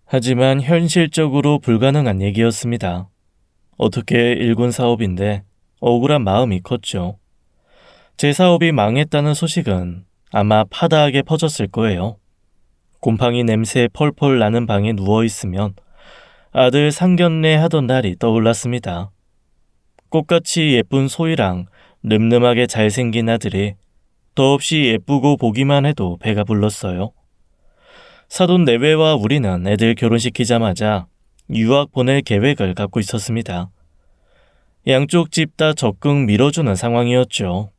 하지만 현실적으로 불가능한 얘기였습니다. 어떻게 일군 사업인데 억울한 마음이 컸죠. 제 사업이 망했다는 소식은 아마 파다하게 퍼졌을 거예요. 곰팡이 냄새 펄펄 나는 방에 누워있으면 아들 상견례 하던 날이 떠올랐습니다. 꽃같이 예쁜 소희랑 늠름하게 잘생긴 아들이 더없이 예쁘고 보기만 해도 배가 불렀어요. 사돈 내외와 우리는 애들 결혼시키자마자 유학 보낼 계획을 갖고 있었습니다. 양쪽 집 다 적극 밀어주는 상황이었죠.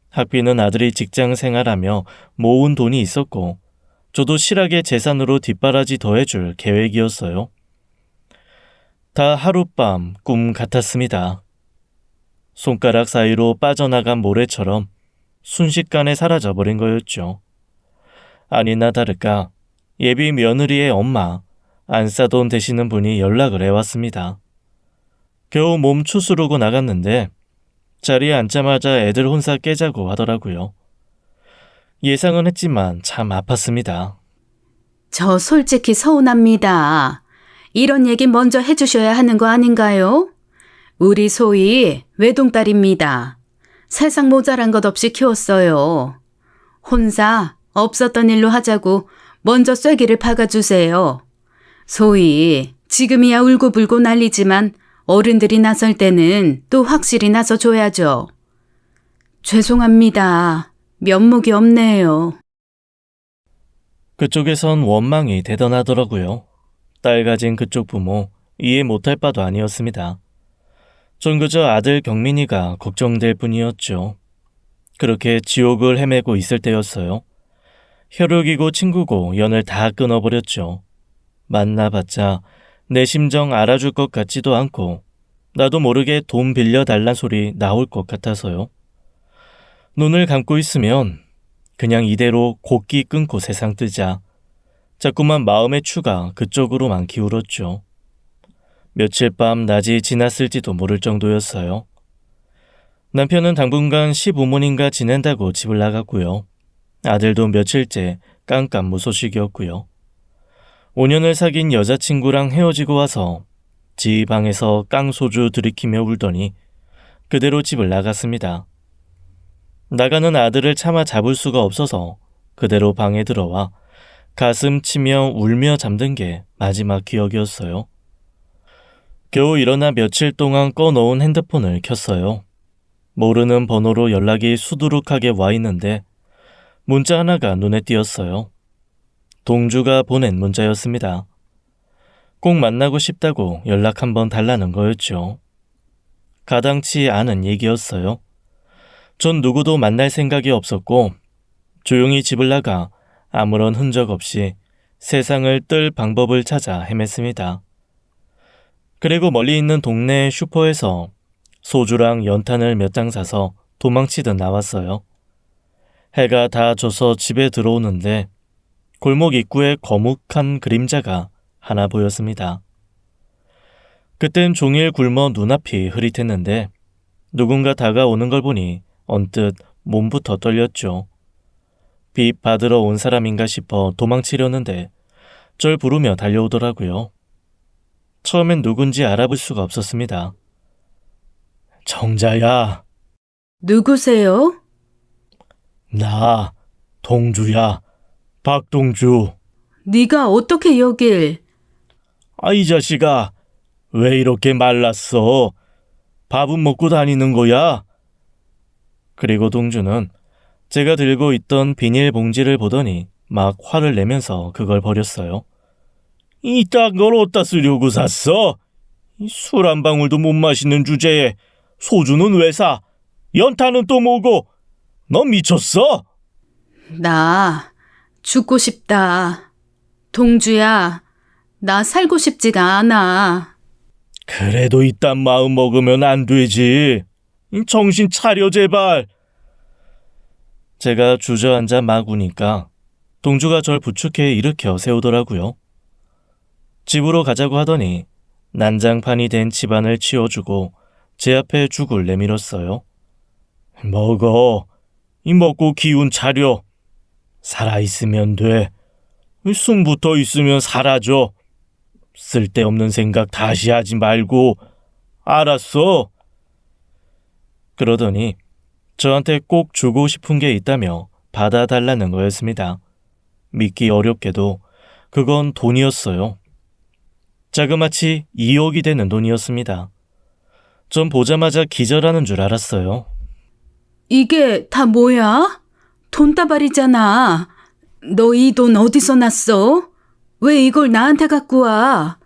학비는 아들이 직장 생활하며 모은 돈이 있었고 저도 실하게 재산으로 뒷바라지 더해줄 계획이었어요. 다 하룻밤 꿈 같았습니다. 손가락 사이로 빠져나간 모래처럼 순식간에 사라져버린 거였죠. 아니나 다를까 예비 며느리의 엄마 안사돈 되시는 분이 연락을 해왔습니다. 겨우 몸 추스르고 나갔는데 자리에 앉자마자 애들 혼자 깨자고 하더라고요. 예상은 했지만 참 아팠습니다. 저 솔직히 서운합니다. 이런 얘기 먼저 해주셔야 하는 거 아닌가요? 우리 소희 외동딸입니다. 세상 모자란 것 없이 키웠어요. 혼자 없었던 일로 하자고 먼저 쐐기를 박아주세요. 소희, 지금이야 울고불고 난리지만 어른들이 나설 때는 또 확실히 나서줘야죠. 죄송합니다. 면목이 없네요. 그쪽에선 원망이 대단하더라고요. 딸 가진 그쪽 부모 이해 못할 바도 아니었습니다. 전 그저 아들 경민이가 걱정될 뿐이었죠. 그렇게 지옥을 헤매고 있을 때였어요. 혈육이고 친구고 연을 다 끊어버렸죠. 만나봤자 내 심정 알아줄 것 같지도 않고 나도 모르게 돈 빌려달란 소리 나올 것 같아서요. 눈을 감고 있으면 그냥 이대로 곡기 끊고 세상 뜨자 자꾸만 마음의 추가 그쪽으로만 기울었죠. 며칠 밤 낮이 지났을지도 모를 정도였어요. 남편은 당분간 시부모님과 지낸다고 집을 나갔고요. 아들도 며칠째 깜깜무소식이었고요. 5년을 사귄 여자친구랑 헤어지고 와서 지 방에서 깡소주 들이키며 울더니 그대로 집을 나갔습니다. 나가는 아들을 차마 잡을 수가 없어서 그대로 방에 들어와 가슴 치며 울며 잠든 게 마지막 기억이었어요. 겨우 일어나 며칠 동안 꺼놓은 핸드폰을 켰어요. 모르는 번호로 연락이 수두룩하게 와 있는데 문자 하나가 눈에 띄었어요. 동주가 보낸 문자였습니다. 꼭 만나고 싶다고 연락 한번 달라는 거였죠. 가당치 않은 얘기였어요. 전 누구도 만날 생각이 없었고 조용히 집을 나가 아무런 흔적 없이 세상을 뜰 방법을 찾아 헤맸습니다. 그리고 멀리 있는 동네 슈퍼에서 소주랑 연탄을 몇 장 사서 도망치듯 나왔어요. 해가 다 져서 집에 들어오는데 골목 입구에 거묵한 그림자가 하나 보였습니다. 그땐 종일 굶어 눈앞이 흐릿했는데 누군가 다가오는 걸 보니 언뜻 몸부터 떨렸죠. 빚 받으러 온 사람인가 싶어 도망치려는데 절 부르며 달려오더라고요. 처음엔 누군지 알아볼 수가 없었습니다. 정자야. 누구세요? 나 동주야. 박동주. 네가 어떻게 여길? 이 자식아. 왜 이렇게 말랐어? 밥은 먹고 다니는 거야? 그리고 동주는 제가 들고 있던 비닐봉지를 보더니 막 화를 내면서 그걸 버렸어요. 이딴 걸 어디다 쓰려고 샀어? 술 한 방울도 못 마시는 주제에 소주는 왜 사? 연탄은 또 뭐고? 너 미쳤어? 나 죽고 싶다. 동주야, 나 살고 싶지가 않아. 그래도 이딴 마음 먹으면 안 되지. 정신 차려 제발. 제가 주저앉아 막 우니까 동주가 절 부축해 일으켜 세우더라고요. 집으로 가자고 하더니 난장판이 된 집안을 치워주고 제 앞에 죽을 내밀었어요. 먹어. 먹고 기운 차려. 살아있으면 돼. 숨 붙어 있으면 사라져. 쓸데없는 생각 다시 하지 말고. 알았어? 그러더니 저한테 꼭 주고 싶은 게 있다며 받아달라는 거였습니다. 믿기 어렵게도 그건 돈이었어요. 자그마치 2억이 되는 돈이었습니다. 전 보자마자 기절하는 줄 알았어요. 이게 다 뭐야? 돈다발이잖아. 너 이 돈 어디서 났어? 왜 이걸 나한테 갖고 와?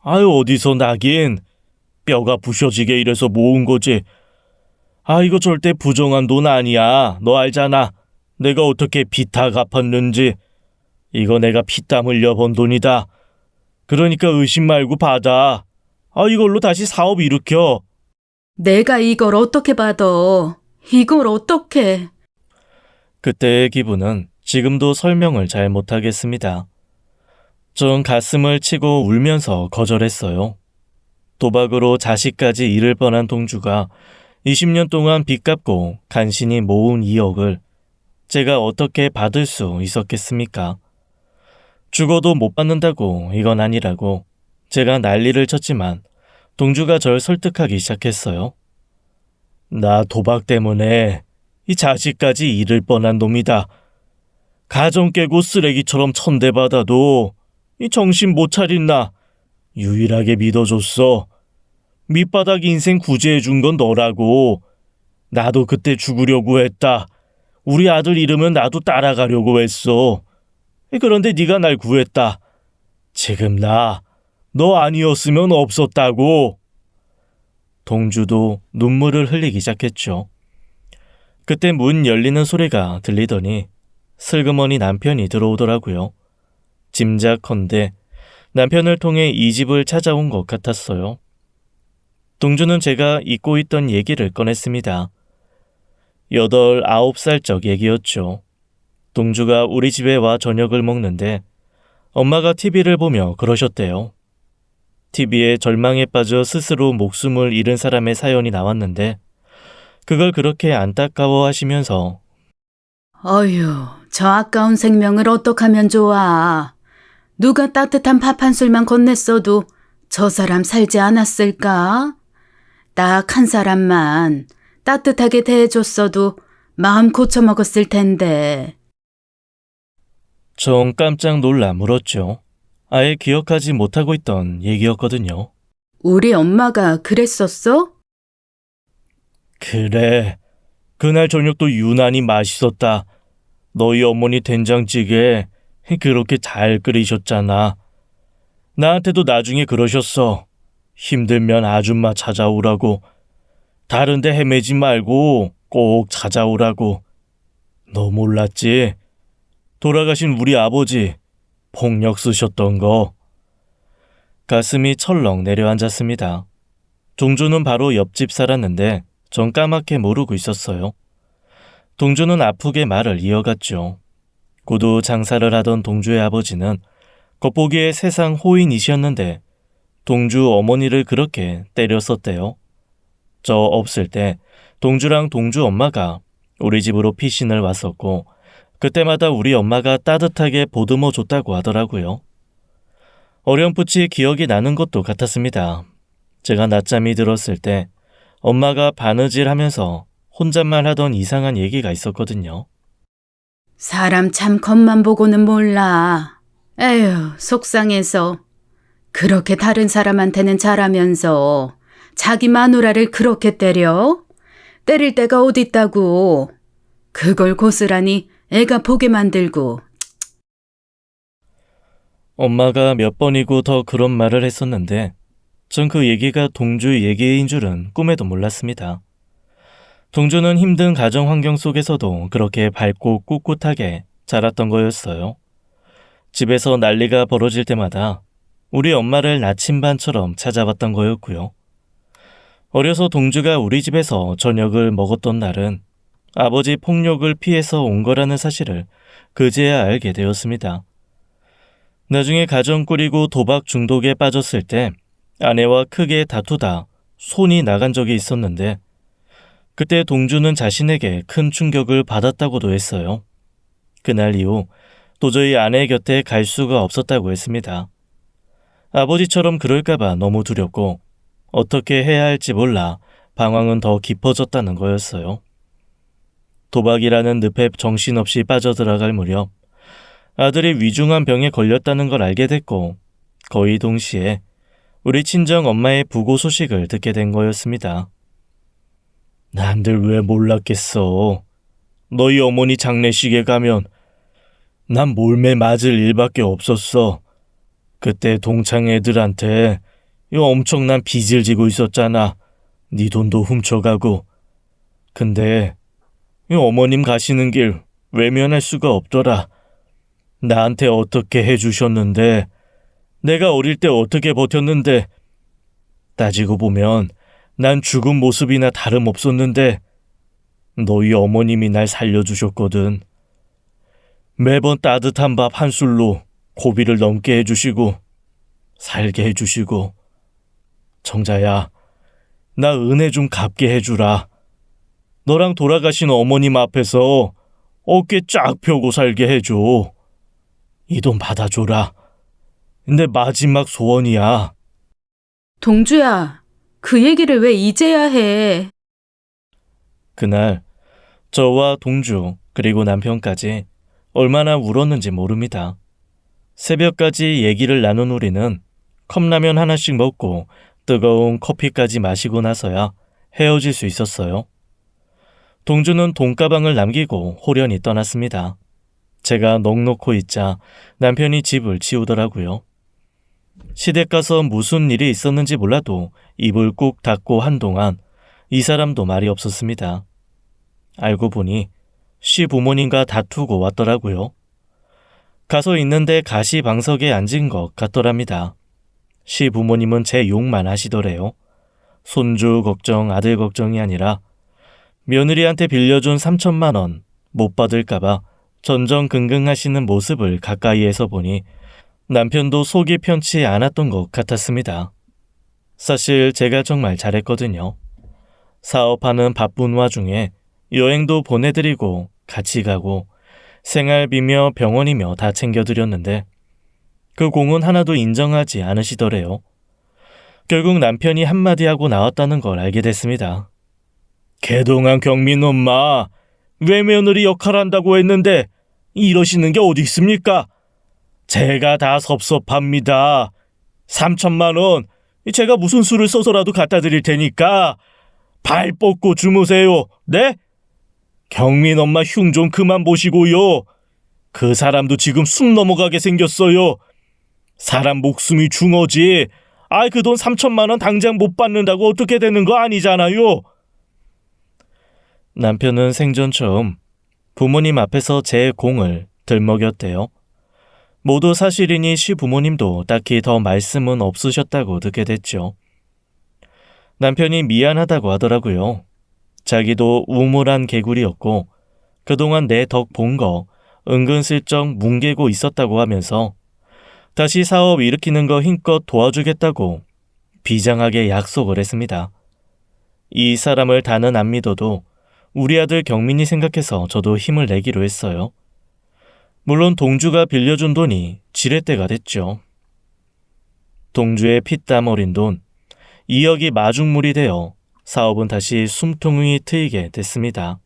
어디서 나긴. 뼈가 부셔지게 이래서 모은 거지. 이거 절대 부정한 돈 아니야. 너 알잖아. 내가 어떻게 빚 다 갚았는지. 이거 내가 피땀 흘려 번 돈이다. 그러니까 의심 말고 받아. 이걸로 다시 사업 일으켜. 내가 이걸 어떻게 받아? 이걸 어떻게? 그때의 기분은 지금도 설명을 잘 못하겠습니다. 전 가슴을 치고 울면서 거절했어요. 도박으로 자식까지 잃을 뻔한 동주가 20년 동안 빚 갚고 간신히 모은 2억을 제가 어떻게 받을 수 있었겠습니까? 죽어도 못 받는다고 이건 아니라고 제가 난리를 쳤지만 동주가 절 설득하기 시작했어요. 나 도박 때문에 이 자식까지 잃을 뻔한 놈이다. 가정 깨고 쓰레기처럼 천대받아도 이 정신 못 차린 나 유일하게 믿어줬어. 밑바닥 인생 구제해준 건 너라고. 나도 그때 죽으려고 했다. 우리 아들 잃으면 나도 따라가려고 했어. 그런데 네가 날 구했다. 지금 나 너 아니었으면 없었다고. 동주도 눈물을 흘리기 시작했죠. 그때 문 열리는 소리가 들리더니 슬그머니 남편이 들어오더라고요. 짐작컨대 남편을 통해 이 집을 찾아온 것 같았어요. 동주는 제가 잊고 있던 얘기를 꺼냈습니다. 8, 9살적 얘기였죠. 동주가 우리 집에 와 저녁을 먹는데 엄마가 TV를 보며 그러셨대요. TV에 절망에 빠져 스스로 목숨을 잃은 사람의 사연이 나왔는데 그걸 그렇게 안타까워 하시면서 어휴, 저 아까운 생명을 어떡하면 좋아. 누가 따뜻한 밥 한 술만 건넸어도 저 사람 살지 않았을까? 딱 한 사람만 따뜻하게 대해줬어도 마음 고쳐먹었을 텐데. 전 깜짝 놀라 물었죠. 아예 기억하지 못하고 있던 얘기였거든요. 우리 엄마가 그랬었어? 그래. 그날 저녁도 유난히 맛있었다. 너희 어머니 된장찌개 그렇게 잘 끓이셨잖아. 나한테도 나중에 그러셨어. 힘들면 아줌마 찾아오라고. 다른데 헤매지 말고 꼭 찾아오라고. 너 몰랐지? 돌아가신 우리 아버지 폭력 쓰셨던 거. 가슴이 철렁 내려앉았습니다. 동주는 바로 옆집 살았는데 전 까맣게 모르고 있었어요. 동주는 아프게 말을 이어갔죠. 고도 장사를 하던 동주의 아버지는 겉보기에 세상 호인이셨는데 동주 어머니를 그렇게 때렸었대요. 저 없을 때 동주랑 동주 엄마가 우리 집으로 피신을 왔었고 그때마다 우리 엄마가 따뜻하게 보듬어 줬다고 하더라고요. 어렴풋이 기억이 나는 것도 같았습니다. 제가 낮잠이 들었을 때 엄마가 바느질하면서 혼잣말 하던 이상한 얘기가 있었거든요. 사람 참 겉만 보고는 몰라. 에휴, 속상해서. 그렇게 다른 사람한테는 잘하면서 자기 마누라를 그렇게 때려? 때릴 데가 어딨다고. 그걸 고스란히 애가 보게 만들고. 엄마가 몇 번이고 더 그런 말을 했었는데 전 그 얘기가 동주 얘기인 줄은 꿈에도 몰랐습니다. 동주는 힘든 가정 환경 속에서도 그렇게 밝고 꿋꿋하게 자랐던 거였어요. 집에서 난리가 벌어질 때마다 우리 엄마를 나침반처럼 찾아왔던 거였고요. 어려서 동주가 우리 집에서 저녁을 먹었던 날은 아버지 폭력을 피해서 온 거라는 사실을 그제야 알게 되었습니다. 나중에 가정 꾸리고 도박 중독에 빠졌을 때 아내와 크게 다투다 손이 나간 적이 있었는데 그때 동주는 자신에게 큰 충격을 받았다고도 했어요. 그날 이후 도저히 아내 곁에 갈 수가 없었다고 했습니다. 아버지처럼 그럴까봐 너무 두렵고 어떻게 해야 할지 몰라 방황은 더 깊어졌다는 거였어요. 도박이라는 늪에 정신없이 빠져들어갈 무렵 아들이 위중한 병에 걸렸다는 걸 알게 됐고 거의 동시에 우리 친정 엄마의 부고 소식을 듣게 된 거였습니다. 난들 왜 몰랐겠어. 너희 어머니 장례식에 가면 난 몰매 맞을 일밖에 없었어. 그때 동창 애들한테 엄청난 빚을 지고 있었잖아. 네 돈도 훔쳐가고. 근데 어머님 가시는 길 외면할 수가 없더라. 나한테 어떻게 해주셨는데 내가 어릴 때 어떻게 버텼는데 따지고 보면 난 죽은 모습이나 다름없었는데 너희 어머님이 날 살려주셨거든. 매번 따뜻한 밥 한 술로 고비를 넘게 해주시고 살게 해주시고 정자야, 나 은혜 좀 갚게 해주라. 너랑 돌아가신 어머님 앞에서 어깨 쫙 펴고 살게 해줘. 이 돈 받아줘라. 내 마지막 소원이야. 동주야, 그 얘기를 왜 이제야 해? 그날 저와 동주 그리고 남편까지 얼마나 울었는지 모릅니다. 새벽까지 얘기를 나눈 우리는 컵라면 하나씩 먹고 뜨거운 커피까지 마시고 나서야 헤어질 수 있었어요. 동주는 돈가방을 남기고 호련히 떠났습니다. 제가 넋놓고 있자 남편이 집을 치우더라고요. 시댁 가서 무슨 일이 있었는지 몰라도 입을 꾹 닫고 한동안 이 사람도 말이 없었습니다. 알고 보니 시부모님과 다투고 왔더라고요. 가서 있는데 가시방석에 앉은 것 같더랍니다. 시부모님은 제 욕만 하시더래요. 손주 걱정, 아들 걱정이 아니라 며느리한테 빌려준 3천만 원 못 받을까봐 전전긍긍하시는 모습을 가까이에서 보니 남편도 속이 편치 않았던 것 같았습니다. 사실 제가 정말 잘했거든요. 사업하는 바쁜 와중에 여행도 보내드리고 같이 가고 생활비며 병원이며 다 챙겨드렸는데 그 공은 하나도 인정하지 않으시더래요. 결국 남편이 한마디 하고 나왔다는 걸 알게 됐습니다. 그동안 경민 엄마 외며느리 역할 한다고 했는데 이러시는 게 어디 있습니까? 제가 다 섭섭합니다. 3천만 원 제가 무슨 수를 써서라도 갖다 드릴 테니까 발 뻗고 주무세요. 네? 경민 엄마 흉 좀 그만 보시고요. 그 사람도 지금 숨 넘어가게 생겼어요. 사람 목숨이 중어지. 그 돈 3천만 원 당장 못 받는다고 어떻게 되는 거 아니잖아요. 남편은 생전 처음 부모님 앞에서 제 공을 들먹였대요. 모두 사실이니 시부모님도 딱히 더 말씀은 없으셨다고 듣게 됐죠. 남편이 미안하다고 하더라고요. 자기도 우물한 개구리였고 그동안 내 덕 본 거 은근슬쩍 뭉개고 있었다고 하면서 다시 사업 일으키는 거 힘껏 도와주겠다고 비장하게 약속을 했습니다. 이 사람을 다는 안 믿어도 우리 아들 경민이 생각해서 저도 힘을 내기로 했어요. 물론 동주가 빌려준 돈이 지렛대가 됐죠. 동주의 피땀 어린 돈 2억이 마중물이 되어 사업은 다시 숨통이 트이게 됐습니다.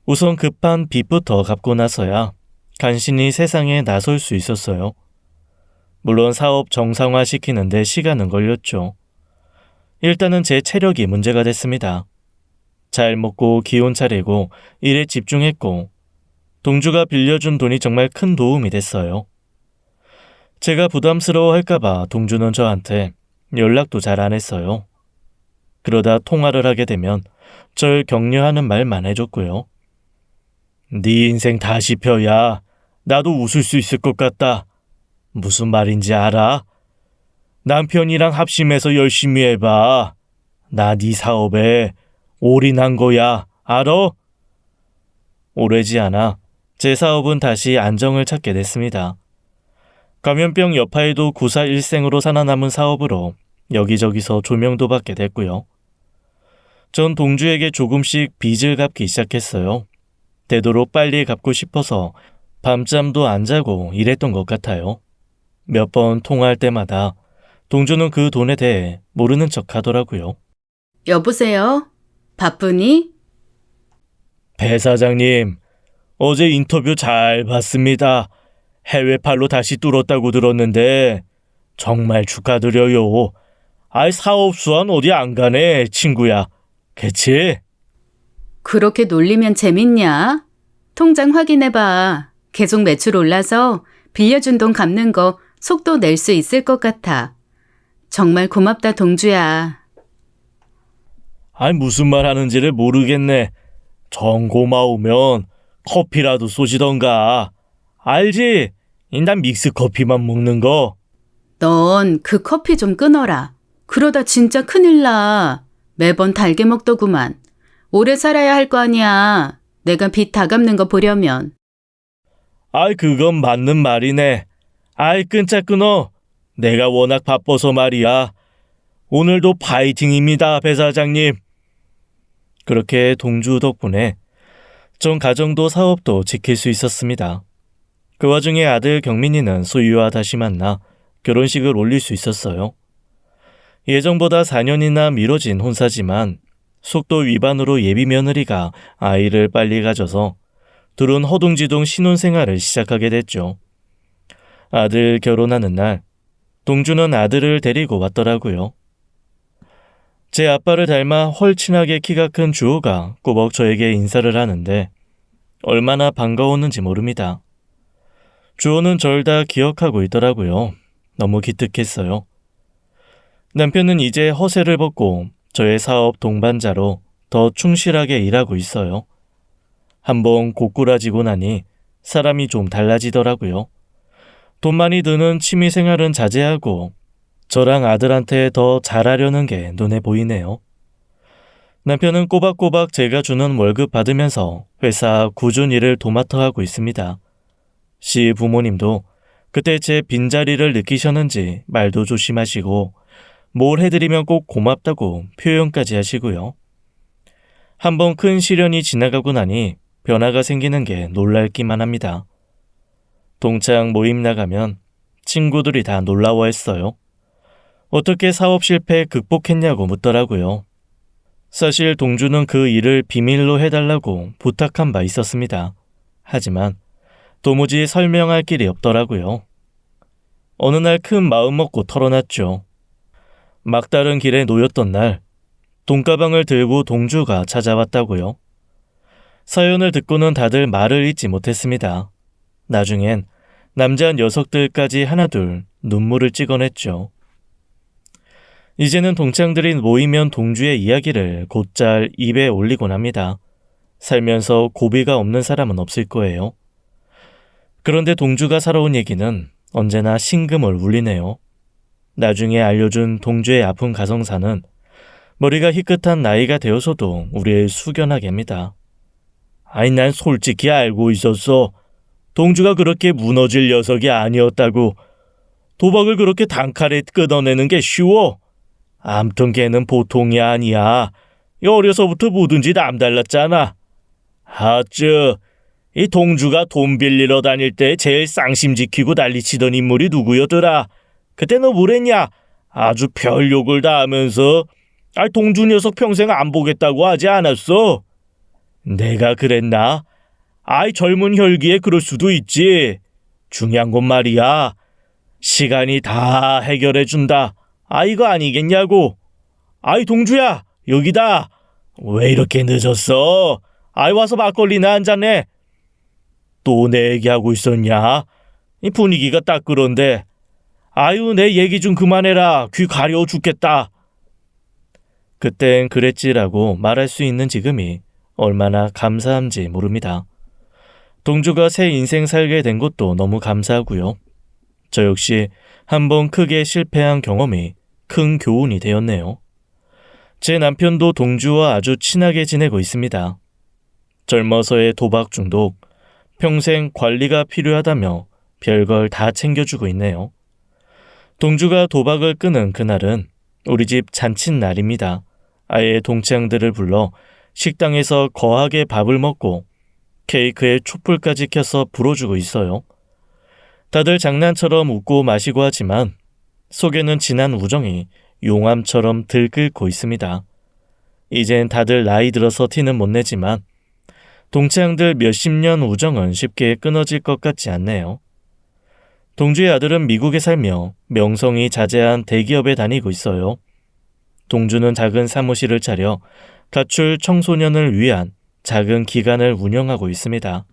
우선 급한 빚부터 갚고 나서야 간신히 세상에 나설 수 있었어요. 물론 사업 정상화시키는데 시간은 걸렸죠. 일단은 제 체력이 문제가 됐습니다. 잘 먹고 기운 차리고 일에 집중했고 동주가 빌려준 돈이 정말 큰 도움이 됐어요. 제가 부담스러워할까봐 동주는 저한테 연락도 잘 안 했어요. 그러다 통화를 하게 되면 절 격려하는 말만 해줬고요. 네 인생 다시 펴야 나도 웃을 수 있을 것 같다. 무슨 말인지 알아? 남편이랑 합심해서 열심히 해봐. 나 네 사업에 올인한 거야. 알아? 오래지 않아 제 사업은 다시 안정을 찾게 됐습니다. 감염병 여파에도 구사일생으로 살아남은 사업으로 여기저기서 조명도 받게 됐고요. 전 동주에게 조금씩 빚을 갚기 시작했어요. 되도록 빨리 갚고 싶어서 밤잠도 안 자고 일했던 것 같아요. 몇 번 통화할 때마다 동주는 그 돈에 대해 모르는 척 하더라고요. 여보세요? 바쁘니? 배 사장님, 어제 인터뷰 잘 봤습니다. 해외팔로 다시 뚫었다고 들었는데 정말 축하드려요. 사업 수완 어디 안 가네, 친구야. 그치? 그렇게 놀리면 재밌냐? 통장 확인해봐. 계속 매출 올라서 빌려준 돈 갚는 거 속도 낼 수 있을 것 같아. 정말 고맙다, 동주야. 무슨 말 하는지를 모르겠네. 정 고마우면 커피라도 쏘시던가. 알지? 난 믹스커피만 먹는 거. 넌 그 커피 좀 끊어라. 그러다 진짜 큰일 나. 매번 달게 먹더구만. 오래 살아야 할 거 아니야. 내가 빚 다 갚는 거 보려면. 그건 맞는 말이네. 끊자 끊어. 내가 워낙 바빠서 말이야. 오늘도 파이팅입니다, 배 사장님. 그렇게 동주 덕분에 전 가정도 사업도 지킬 수 있었습니다. 그 와중에 아들 경민이는 소유와 다시 만나 결혼식을 올릴 수 있었어요. 예정보다 4년이나 미뤄진 혼사지만 속도 위반으로 예비 며느리가 아이를 빨리 가져서 둘은 허둥지둥 신혼생활을 시작하게 됐죠. 아들 결혼하는 날 동주는 아들을 데리고 왔더라고요. 제 아빠를 닮아 헐친하게 키가 큰 주호가 꼬박 저에게 인사를 하는데 얼마나 반가웠는지 모릅니다. 주호는 절 다 기억하고 있더라고요. 너무 기특했어요. 남편은 이제 허세를 벗고 저의 사업 동반자로 더 충실하게 일하고 있어요. 한번 고꾸라지고 나니 사람이 좀 달라지더라고요. 돈 많이 드는 취미생활은 자제하고 저랑 아들한테 더 잘하려는 게 눈에 보이네요. 남편은 꼬박꼬박 제가 주는 월급 받으면서 회사 꾸준 일을 도맡아 하고 있습니다. 시 부모님도 그때 제 빈자리를 느끼셨는지 말도 조심하시고 뭘 해드리면 꼭 고맙다고 표현까지 하시고요. 한번 큰 시련이 지나가고 나니 변화가 생기는 게 놀랄기만 합니다. 동창 모임 나가면 친구들이 다 놀라워했어요. 어떻게 사업 실패 극복했냐고 묻더라고요. 사실 동주는 그 일을 비밀로 해달라고 부탁한 바 있었습니다. 하지만 도무지 설명할 길이 없더라고요. 어느 날 큰 마음 먹고 털어놨죠. 막다른 길에 놓였던 날 돈가방을 들고 동주가 찾아왔다고요. 사연을 듣고는 다들 말을 잇지 못했습니다. 나중엔 남자 녀석들까지 하나둘 눈물을 찍어냈죠. 이제는 동창들이 모이면 동주의 이야기를 곧잘 입에 올리곤 합니다. 살면서 고비가 없는 사람은 없을 거예요. 그런데 동주가 살아온 얘기는 언제나 신금을 울리네요. 나중에 알려준 동주의 아픈 가정사는 머리가 희끗한 나이가 되어서도 우리를 숙연하게 합니다. 아니 난 솔직히 알고 있었어. 동주가 그렇게 무너질 녀석이 아니었다고. 도박을 그렇게 단칼에 끊어내는 게 쉬워. 암튼 걔는 보통이 아니야. 어려서부터 뭐든지 남달랐잖아. 하쯔, 이 동주가 돈 빌리러 다닐 때 제일 쌍심 지키고 난리치던 인물이 누구였더라? 그때 너 뭐랬냐? 아주 별 욕을 다 하면서 동주 녀석 평생 안 보겠다고 하지 않았어? 내가 그랬나? 젊은 혈기에 그럴 수도 있지. 중요한 건 말이야. 시간이 다 해결해준다. 이거 아니겠냐고. 동주야, 여기다. 왜 이렇게 늦었어? 와서 막걸리나 한잔해. 또 내 얘기하고 있었냐? 이 분위기가 딱 그런데. 내 얘기 좀 그만해라. 귀 가려워 죽겠다. 그땐 그랬지라고 말할 수 있는 지금이 얼마나 감사한지 모릅니다. 동주가 새 인생 살게 된 것도 너무 감사하고요. 저 역시 한번 크게 실패한 경험이 큰 교훈이 되었네요. 제 남편도 동주와 아주 친하게 지내고 있습니다. 젊어서의 도박 중독, 평생 관리가 필요하다며 별걸 다 챙겨주고 있네요. 동주가 도박을 끊은 그날은 우리 집 잔칫날입니다. 아예 동창들을 불러 식당에서 거하게 밥을 먹고 케이크에 촛불까지 켜서 불어주고 있어요. 다들 장난처럼 웃고 마시고 하지만 속에는 진한 우정이 용암처럼 들끓고 있습니다. 이젠 다들 나이 들어서 티는 못 내지만 동창들 몇십 년 우정은 쉽게 끊어질 것 같지 않네요. 동주의 아들은 미국에 살며 명성이 자제한 대기업에 다니고 있어요. 동주는 작은 사무실을 차려 가출 청소년을 위한 작은 기관을 운영하고 있습니다.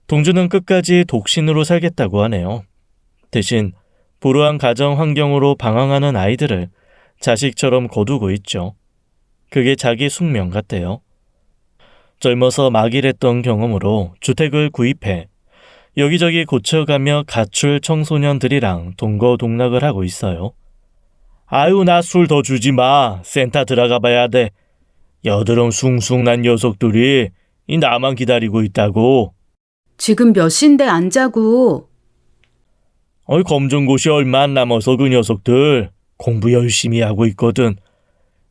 동주는 끝까지 독신으로 살겠다고 하네요. 대신 불우한 가정 환경으로 방황하는 아이들을 자식처럼 거두고 있죠. 그게 자기 숙명 같대요. 젊어서 막일했던 경험으로 주택을 구입해 여기저기 고쳐가며 가출 청소년들이랑 동거동락을 하고 있어요. 나 술 더 주지 마. 센터 들어가 봐야 돼. 여드름 숭숭 난 녀석들이 나만 기다리고 있다고. 지금 몇 시인데 안 자고. 검정고시 얼마 안 남아서 그 녀석들 공부 열심히 하고 있거든.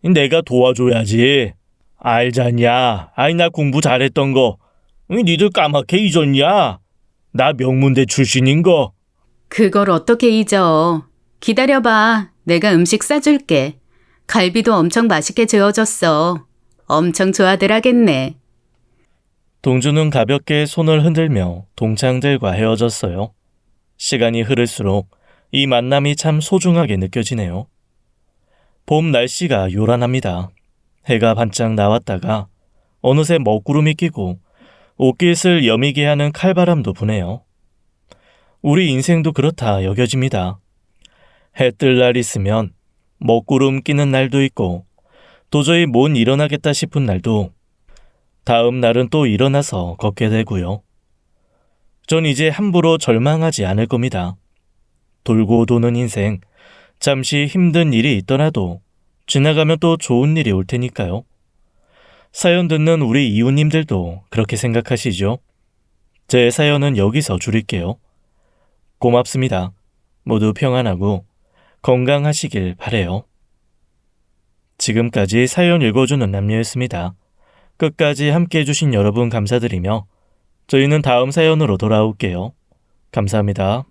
내가 도와줘야지. 알잖냐. 나 공부 잘했던 거. 니들 까맣게 잊었냐? 나 명문대 출신인 거. 그걸 어떻게 잊어. 기다려봐. 내가 음식 싸줄게. 갈비도 엄청 맛있게 지어졌어. 엄청 좋아들 하겠네. 동주는 가볍게 손을 흔들며 동창들과 헤어졌어요. 시간이 흐를수록 이 만남이 참 소중하게 느껴지네요. 봄 날씨가 요란합니다. 해가 반짝 나왔다가 어느새 먹구름이 끼고 옷깃을 여미게 하는 칼바람도 부네요. 우리 인생도 그렇다 여겨집니다. 해 뜰 날 있으면 먹구름 끼는 날도 있고 도저히 못 일어나겠다 싶은 날도 다음 날은 또 일어나서 걷게 되고요. 전 이제 함부로 절망하지 않을 겁니다. 돌고 도는 인생, 잠시 힘든 일이 있더라도 지나가면 또 좋은 일이 올 테니까요. 사연 듣는 우리 이웃님들도 그렇게 생각하시죠? 제 사연은 여기서 줄일게요. 고맙습니다. 모두 평안하고 건강하시길 바래요. 지금까지 사연 읽어주는 남녀였습니다. 끝까지 함께해 주신 여러분 감사드리며 저희는 다음 사연으로 돌아올게요. 감사합니다.